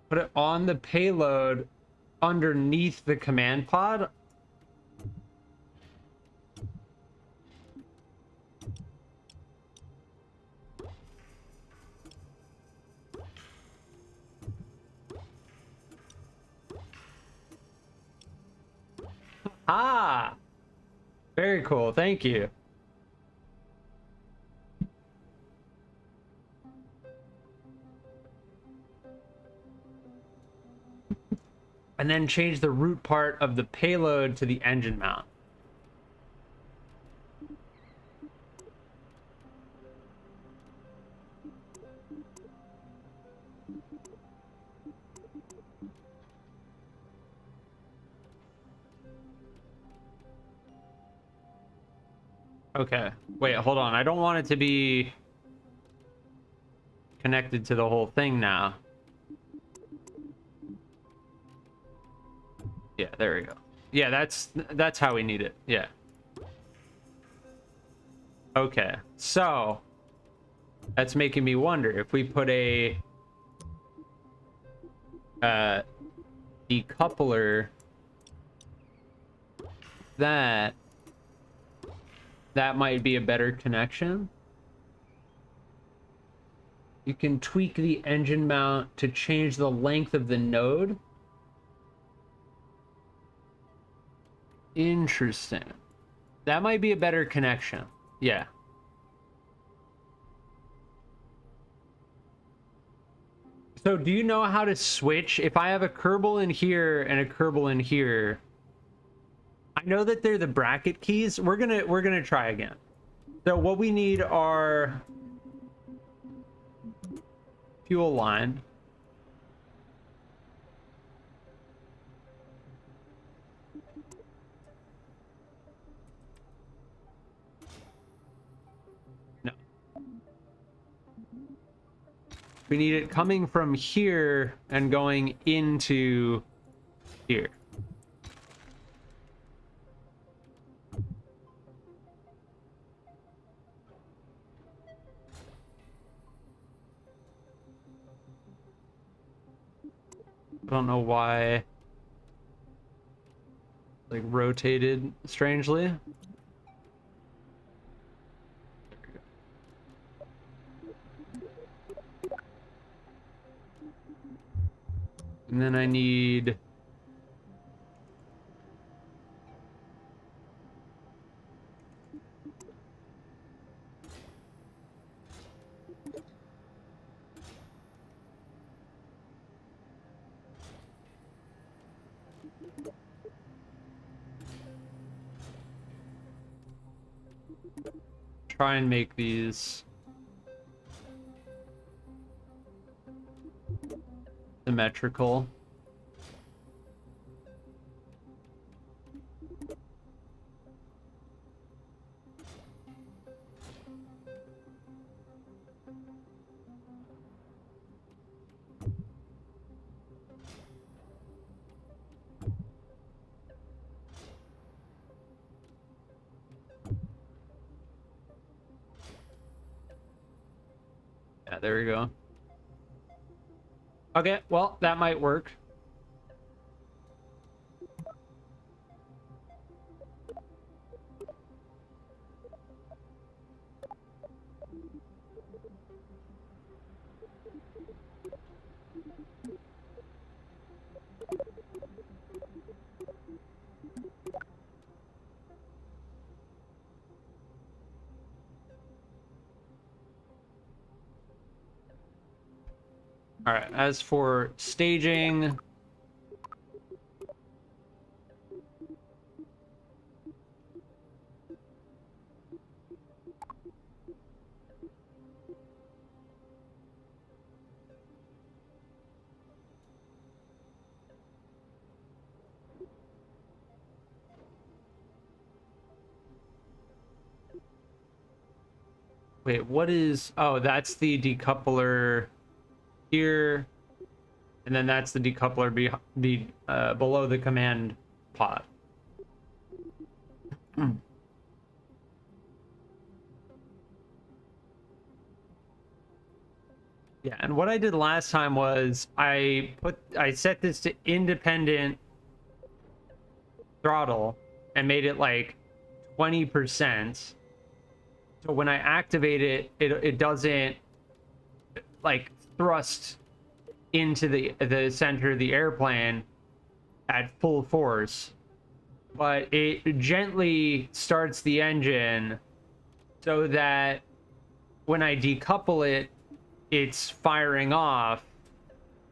Put it on the payload underneath the command pod. Ah, very cool. Thank you. And then change the root part of the payload to the engine mount. Okay, wait, hold on. I don't want it to be connected to the whole thing now. Yeah, there we go. Yeah, that's how we need it. Yeah. Okay, so that's making me wonder if we put a decoupler, that might be a better connection. You can tweak the engine mount to change the length of the node. Interesting. That might be a better connection. Yeah. So do you know how to switch? If I have a Kerbal in here and a Kerbal in here, I know that they're the bracket keys. We're gonna try again. So what we need are fuel line. No. We need it coming from here and going into here. I don't know why, like, rotated strangely. And then I need try and make these symmetrical. Yeah, there we go. Okay, well, that might work. All right, as for staging, wait, what is, oh, that's the decoupler here, and then that's the decoupler below the command pod. Yeah, and what I did last time was I set this to independent throttle and made it like 20%. So when I activate it, it doesn't like thrust into the center of the airplane at full force, but it gently starts the engine so that when I decouple it, it's firing off,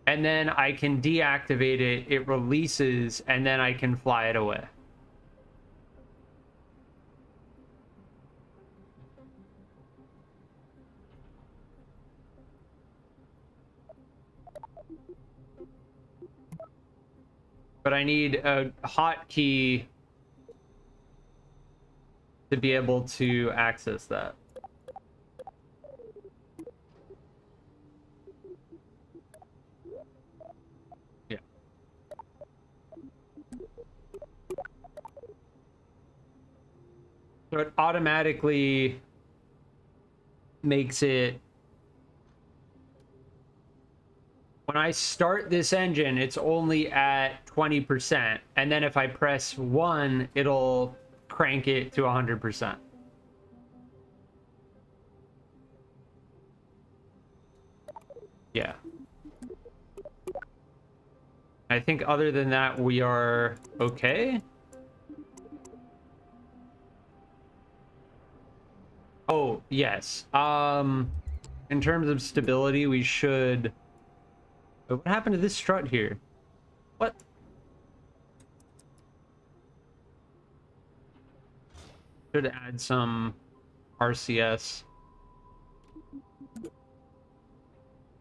and then I can deactivate it, it releases, and then I can fly it away. But I need a hotkey to be able to access that. Yeah. So it automatically makes it, when I start this engine, it's only at 20%. And then if I press 1, it'll crank it to 100%. Yeah. I think other than that, we are okay. Oh, yes. In terms of stability, we should... What happened to this strut here? What? Should add some RCS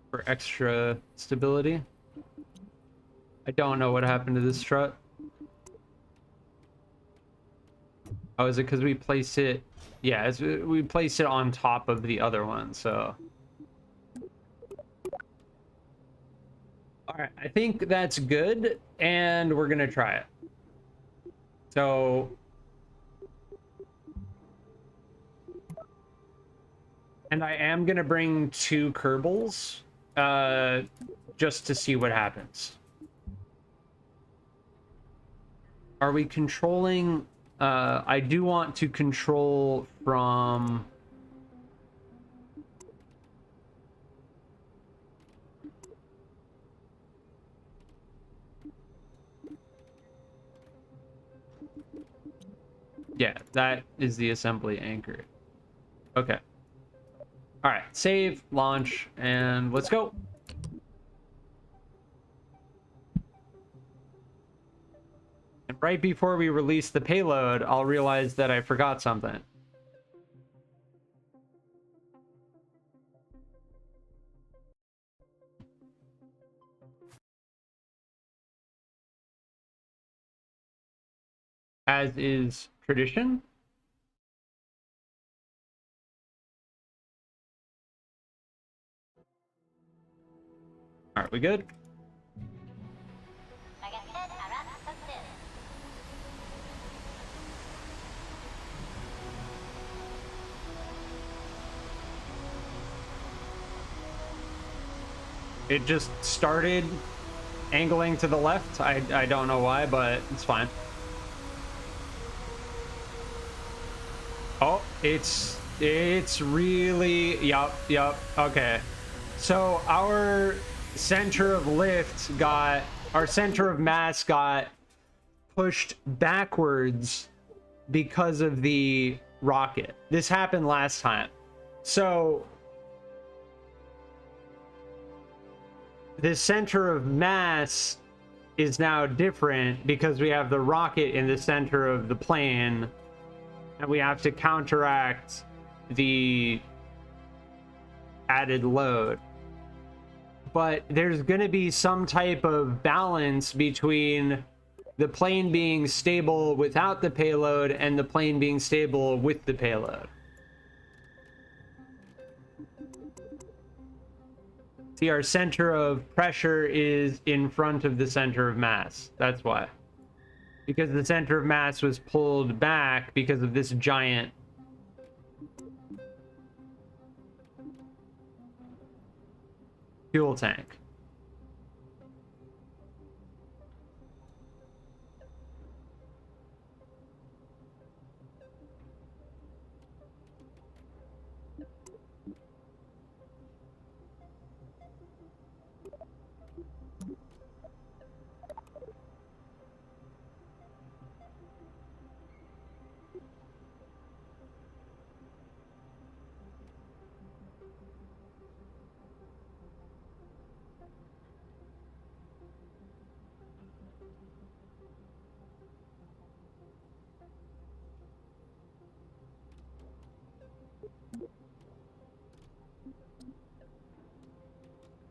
for extra stability. I don't know what happened to this strut. Oh, is it because we placed it? Yeah, we placed it on top of the other one, so... Alright, I think that's good, and we're gonna try it. So... And I am gonna bring 2 Kerbals, just to see what happens. Are we controlling... I do want to control from... Yeah, that is the assembly anchor. Okay. All right, save, launch, and let's go. And right before we release the payload, I'll realize that I forgot something. As is tradition. All right, we good? It just started angling to the left. I don't know why, but it's fine. Oh, it's really, yup, okay. So our center of lift got, our center of mass got pushed backwards because of the rocket. This happened last time. So the center of mass is now different because we have the rocket in the center of the plane, and we have to counteract the added load. But there's going to be some type of balance between the plane being stable without the payload and the plane being stable with the payload. See, our center of pressure is in front of the center of mass. That's why. Because the center of mass was pulled back because of this giant fuel tank.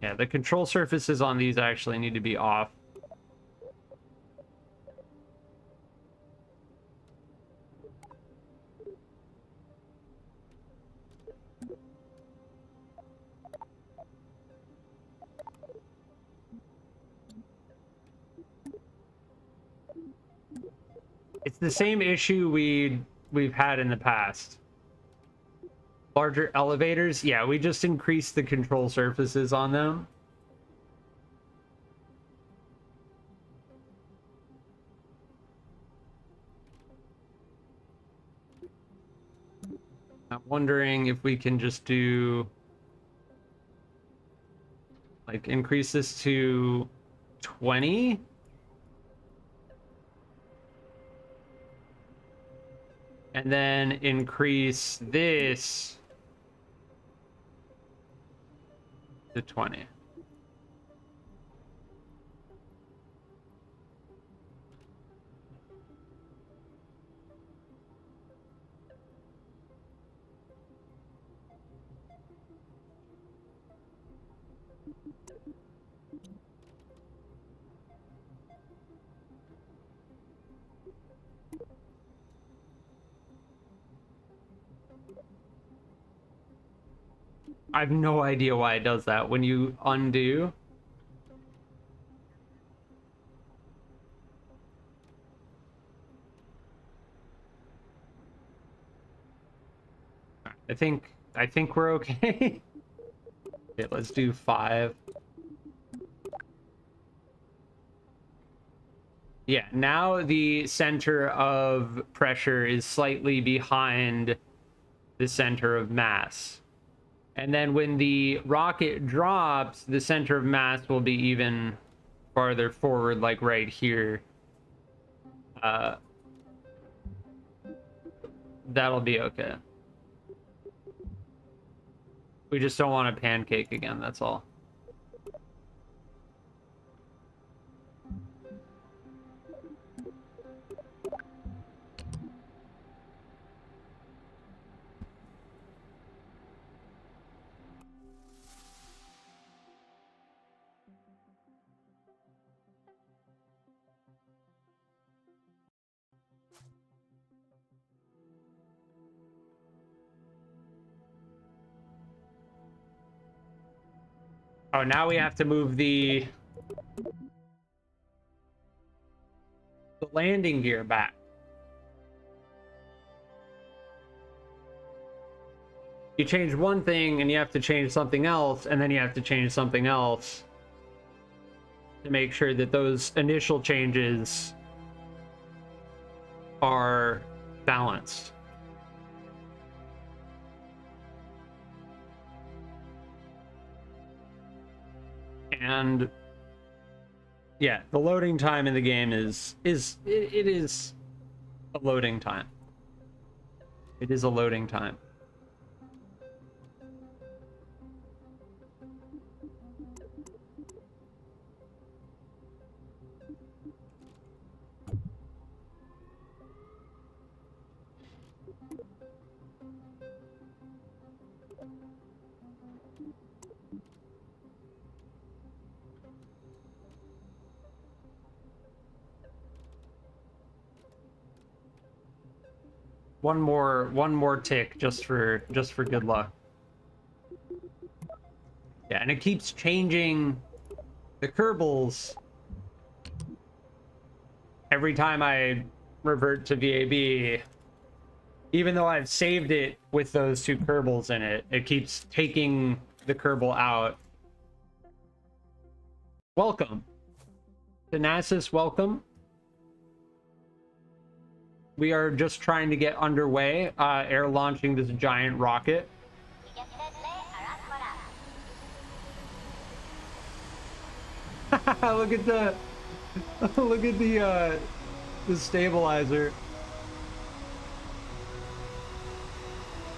Yeah, the control surfaces on these actually need to be off. It's the same issue we've had in the past. Larger elevators, yeah, we just increased the control surfaces on them. I'm wondering if we can just do, like, increase this to 20. And then increase this to 20. I have no idea why it does that when you undo. I think we're okay. Okay, let's do 5. Yeah, now the center of pressure is slightly behind the center of mass. And then when the rocket drops, the center of mass will be even farther forward, like right here. That'll be okay. We just don't want a pancake again, that's all. Oh, now we have to move the landing gear back. You change one thing and you have to change something else, and then you have to change something else to make sure that those initial changes are balanced. And yeah, the loading time in the game is a loading time. It is a loading time. One more tick just for good luck. Yeah, and it keeps changing the Kerbals every time I revert to VAB. Even though I've saved it with those 2 Kerbals in it, it keeps taking the Kerbal out. Welcome. Thanasis, welcome. We are just trying to get underway, air launching this giant rocket. Look at the stabilizer.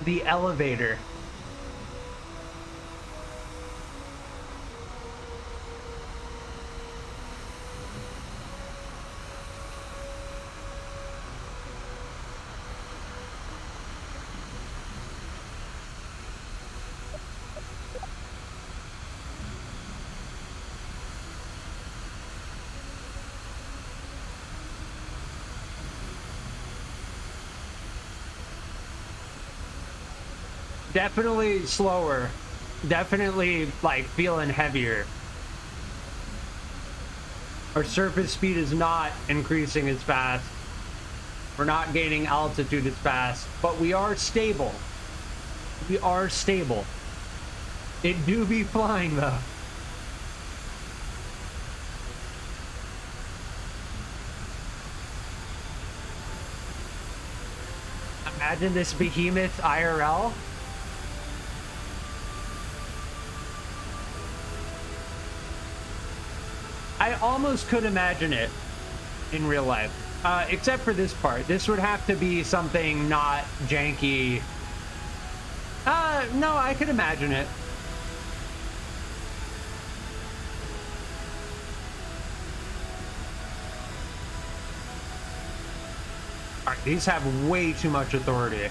The elevator. Definitely slower. Definitely, like, feeling heavier. Our surface speed is not increasing as fast. We're not gaining altitude as fast, but we are stable. We are stable. It do be flying, though. imagine this behemoth IRL? I almost could imagine it in real life, except for this part. This would have to be something not janky. No, I could imagine it. All right, these have way too much authority.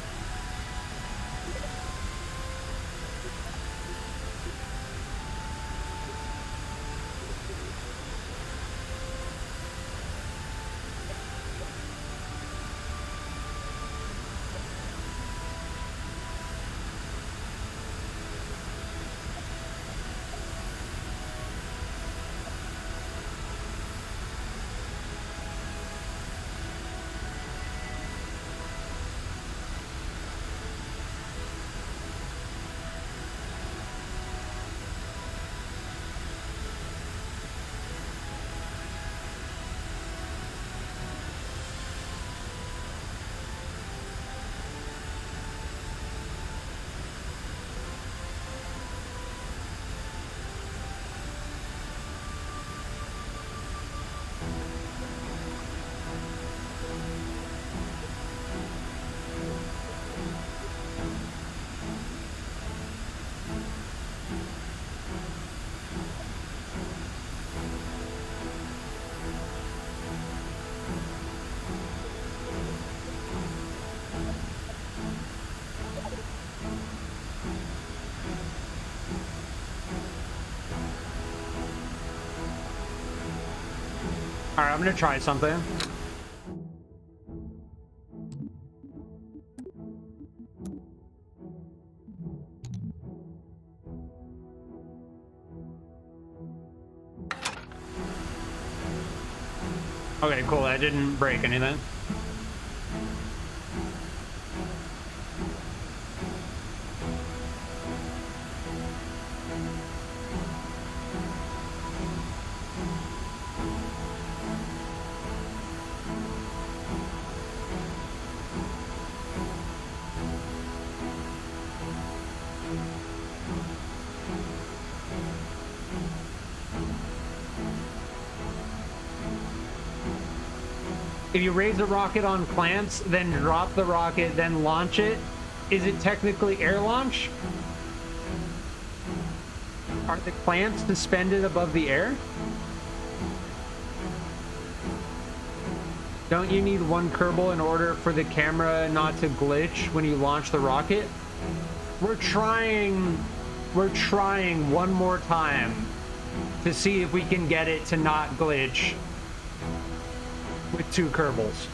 All right, I'm gonna try something. Okay, cool. That didn't break anything. If you raise a rocket on clamps, then drop the rocket, then launch it, is it technically air launch? Are the clamps suspended above the air? Don't you need one Kerbal in order for the camera not to glitch when you launch the rocket? We're trying one more time to see if we can get it to not glitch with 2 Kerbals.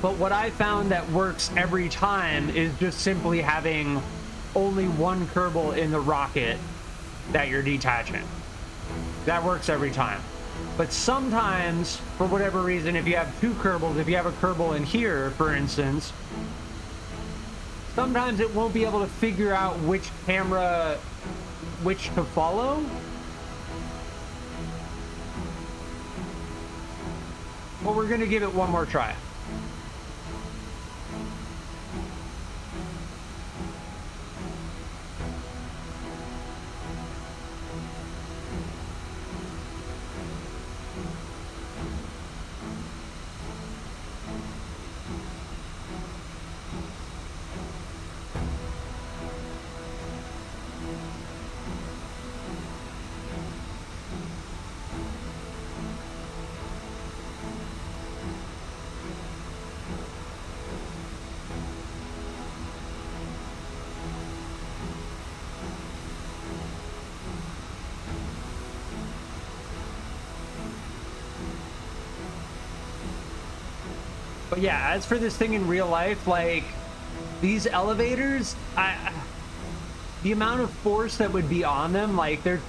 But what I found that works every time is just simply having only one Kerbal in the rocket that you're detaching. That works every time. But sometimes, for whatever reason, if you have 2 Kerbals, if you have a Kerbal in here, for instance, sometimes it won't be able to figure out which camera, which to follow. But we're gonna give it one more try. But yeah, as for this thing in real life, like these elevators, the amount of force that would be on them, like they're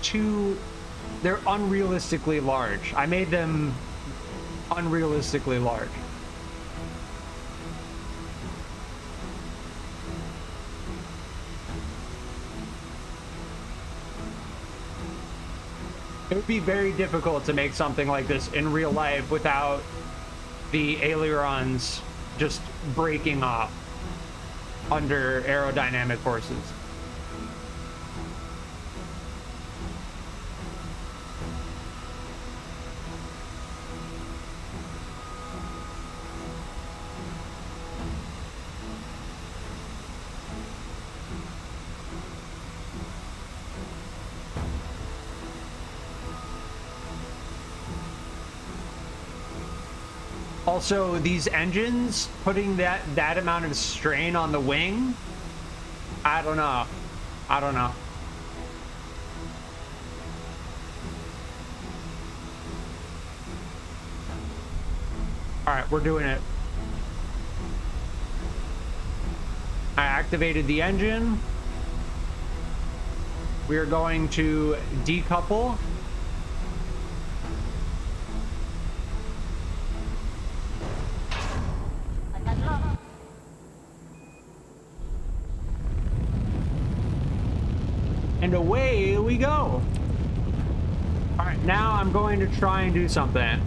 unrealistically large. I made them unrealistically large. It would be very difficult to make something like this in real life without the ailerons just breaking off under aerodynamic forces. Also, these engines putting that amount of strain on the wing, I don't know. I don't know. All right, we're doing it. I activated the engine. We are going to decouple. And away we go. All right, now I'm going to try and do something.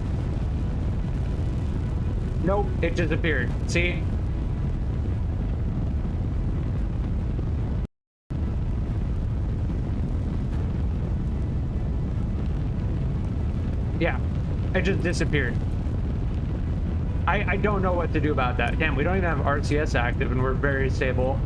Nope, it disappeared. See? Yeah, it just disappeared. I don't know what to do about that. Damn, we don't even have RCS active and we're very stable.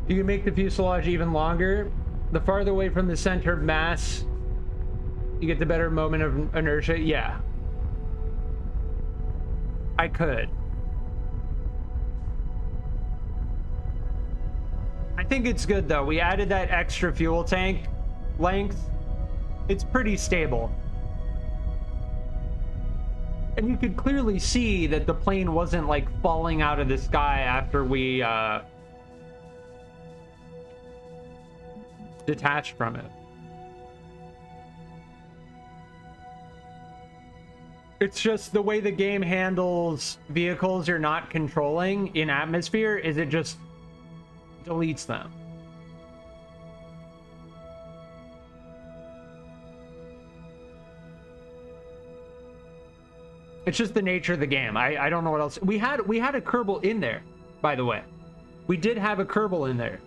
You can make the fuselage even longer. The farther away from the center of mass, you get the better moment of inertia. Yeah. I could. I think it's good though. We added that extra fuel tank length. It's pretty stable. And you could clearly see that the plane wasn't like falling out of the sky after we detached from it. It's just the way the game handles vehicles you're not controlling in atmosphere is it just deletes them. It's just the nature of the game. I don't know what else. We had a Kerbal in there, by the way. We did have a Kerbal in there.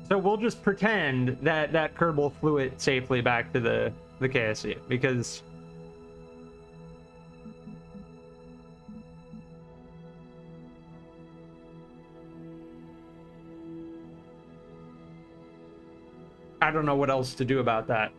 So we'll just pretend that that Kerbal flew it safely back to the KSC because I don't know what else to do about that.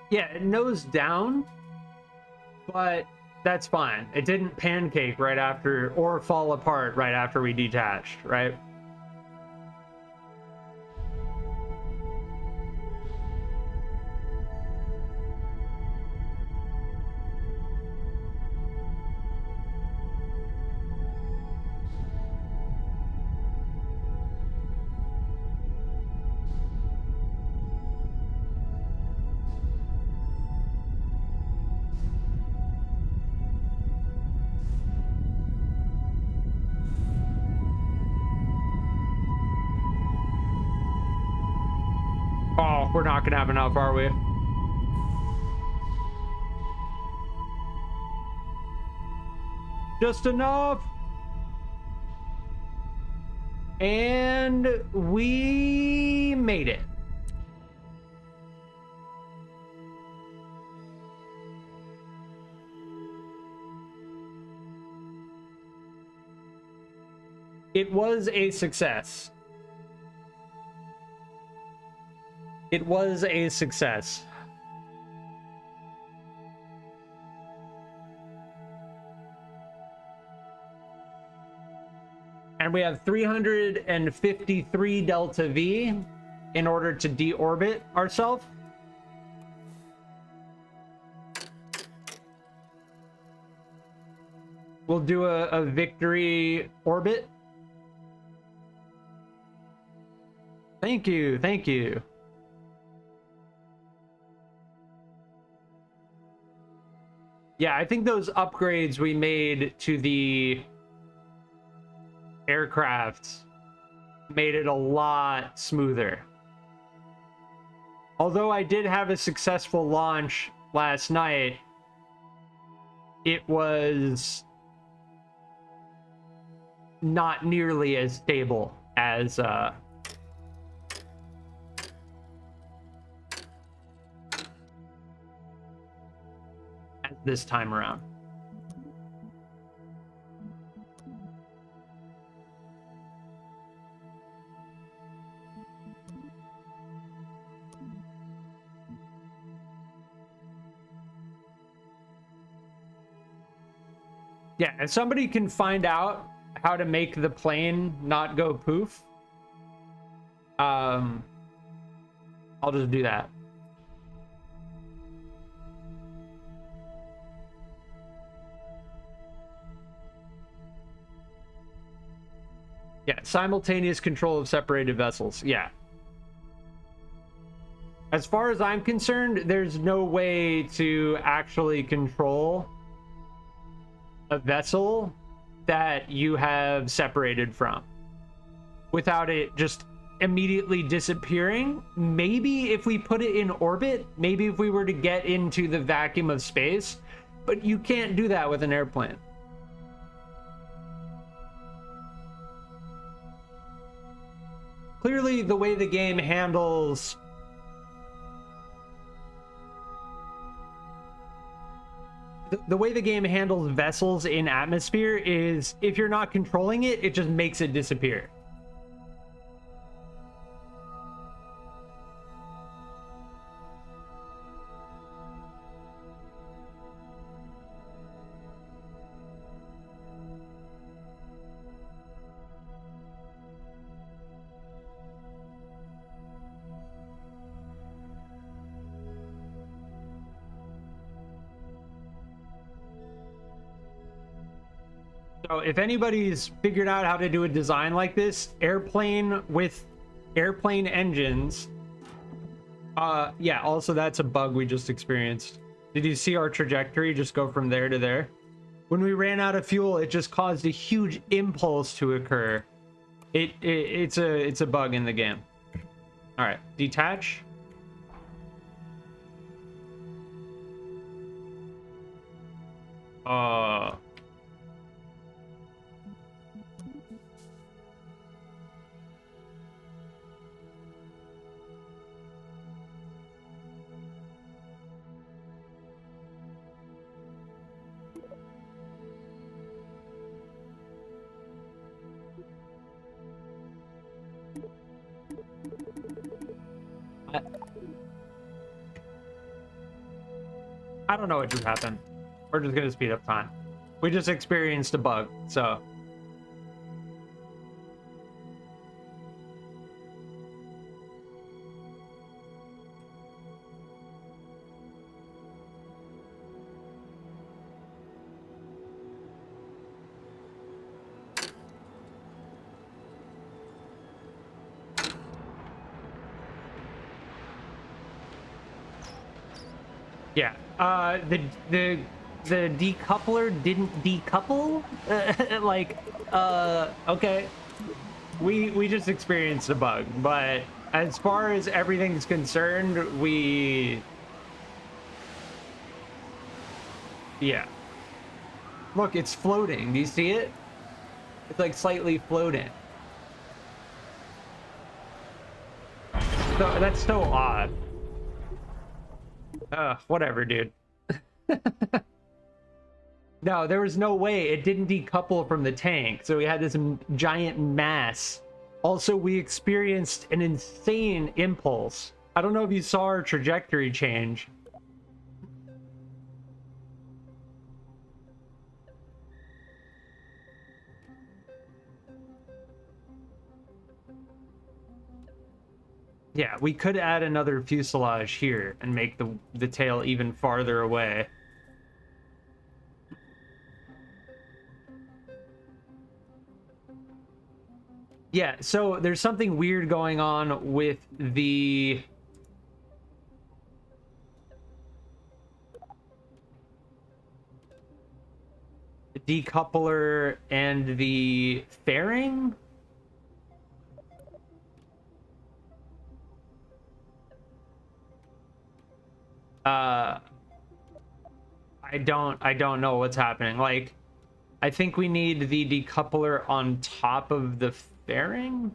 Yeah, it nosed down, but that's fine. It didn't pancake right after or fall apart right after we detached, right? Oh, we're not gonna have enough, are we? Just enough. And we made it. It was a success. It was a success. And we have 353 delta V in order to deorbit ourselves. We'll do a victory orbit. Thank you, thank you. Yeah, I think those upgrades we made to the aircraft made it a lot smoother. Although I did have a successful launch last night, it was not nearly as stable as this time around. Yeah, if somebody can find out how to make the plane not go poof, I'll just do that. Yeah, simultaneous control of separated vessels. Yeah. As far as I'm concerned, there's no way to actually control a vessel that you have separated from without it just immediately disappearing. Maybe if we put it in orbit, maybe if we were to get into the vacuum of space, but you can't do that with an airplane. Clearly, the way the game handles the way the game handles vessels in atmosphere is if you're not controlling it, it just makes it disappear. So if anybody's figured out how to do a design like this, airplane with airplane engines, yeah, also that's a bug we just experienced. Did you see our trajectory just go from there to there? When we ran out of fuel, it just caused a huge impulse to occur. It's a bug in the game. All right, detach. I don't know what just happened. We're just gonna speed up time. We just experienced a bug, so. Yeah, the decoupler didn't decouple? Like, okay. We just experienced a bug, but as far as everything's concerned, yeah. Look, it's floating. Do you see it? It's like slightly floating. So that's so odd. Whatever, dude. No, there was no way. It didn't decouple from the tank, so we had this giant mass. Also, we experienced an insane impulse. I don't know if you saw our trajectory change. Yeah, we could add another fuselage here and make the tail even farther away. Yeah, so there's something weird going on with the decoupler and the fairing. I don't know what's happening. Like, I think we need the decoupler on top of the fairing.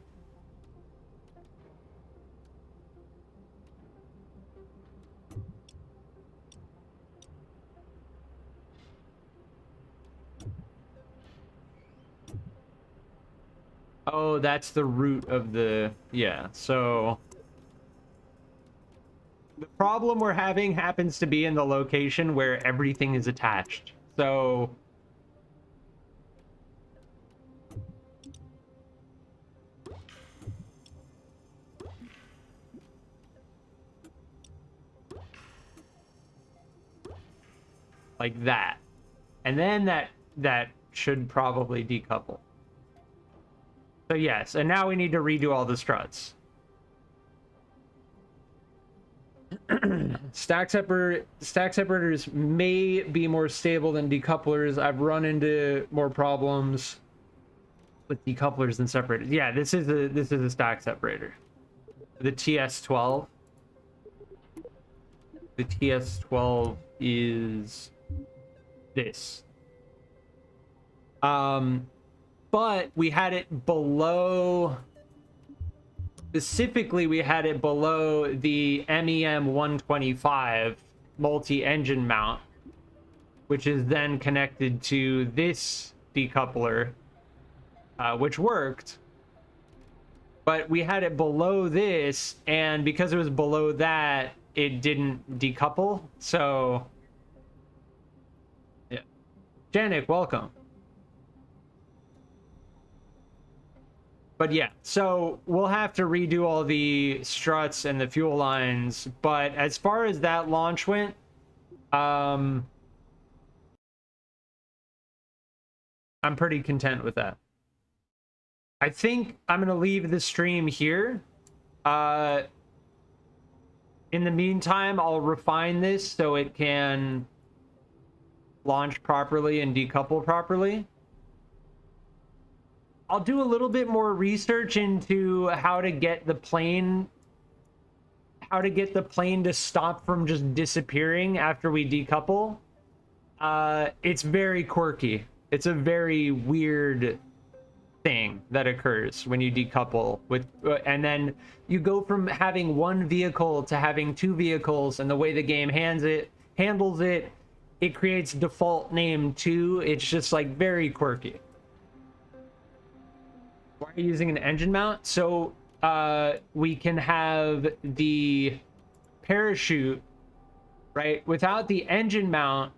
Oh, that's the root of the... Yeah, so... The problem we're having happens to be in the location where everything is attached. So... like that. And then that should probably decouple. So yes, and now we need to redo all the struts. Stack separators may be more stable than decouplers. I've run into more problems with decouplers than separators. Yeah, this is a stack separator. The TS12. The TS12 is this. But we had it below, specifically we had it below the MEM 125 multi-engine mount, which is then connected to this decoupler, which worked. But we had it below this, and because it was below that, it didn't decouple. So yeah. Janik, welcome. But yeah, so we'll have to redo all the struts and the fuel lines. But as far as that launch went, I'm pretty content with that. I think I'm going to leave the stream here. In the meantime, I'll refine this so it can launch properly and decouple properly. I'll do a little bit more research into how to get the plane to stop from just disappearing after we decouple. It's very quirky. It's a very weird thing that occurs when you decouple with, and then you go from having one vehicle to having two vehicles, and the way the game handles it, it creates default name 2. It's just like very quirky. Why are you using an engine mount? So we can have the parachute, right? Without the engine mount,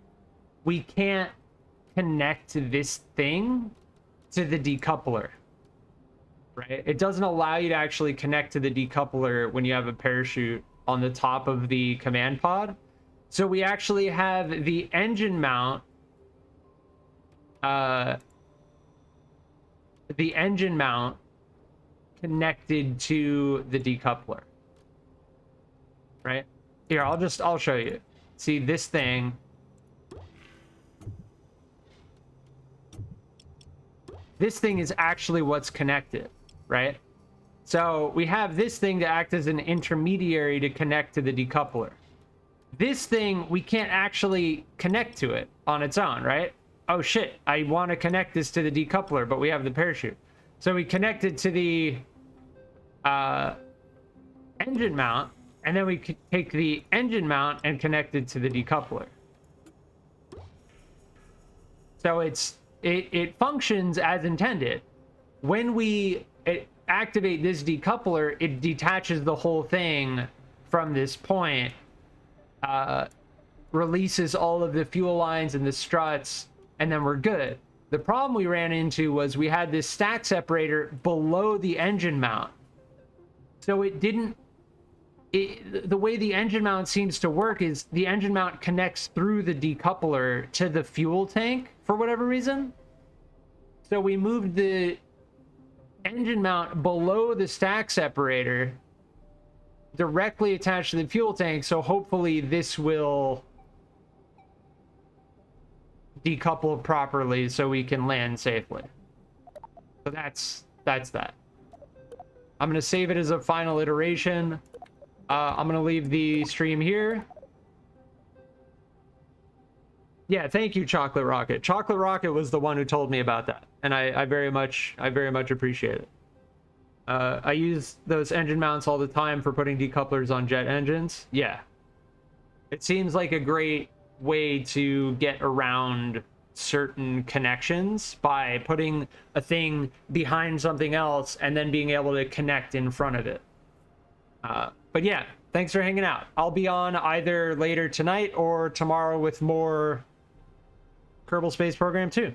we can't connect this thing to the decoupler, right? It doesn't allow you to actually connect to the decoupler when you have a parachute on the top of the command pod. So we actually have the engine mount, connected to the decoupler, right? Here, I'll show you. See this thing. This thing is actually what's connected, right? So we have this thing to act as an intermediary to connect to the decoupler. This thing, we can't actually connect to it on its own, right? Oh shit, I want to connect this to the decoupler, but we have the parachute. So we connect it to the engine mount, and then we could take the engine mount and connect it to the decoupler. So it functions as intended. When we activate this decoupler, it detaches the whole thing from this point, releases all of the fuel lines and the struts, and then we're good. The problem we ran into was we had this stack separator below the engine mount. So it didn't, the way the engine mount seems to work is the engine mount connects through the decoupler to the fuel tank for whatever reason. So we moved the engine mount below the stack separator, directly attached to the fuel tank, so hopefully this will decouple properly so we can land safely. So that's that. I'm gonna save it as a final iteration. I'm gonna leave the stream here. Yeah, thank you, Chocolate Rocket. Chocolate Rocket was the one who told me about that, and I very much appreciate it. I use those engine mounts all the time for putting decouplers on jet engines. Yeah, it seems like a great way to get around certain connections by putting a thing behind something else and then being able to connect in front of it. But yeah, thanks for hanging out. I'll be on either later tonight or tomorrow with more Kerbal Space Program 2.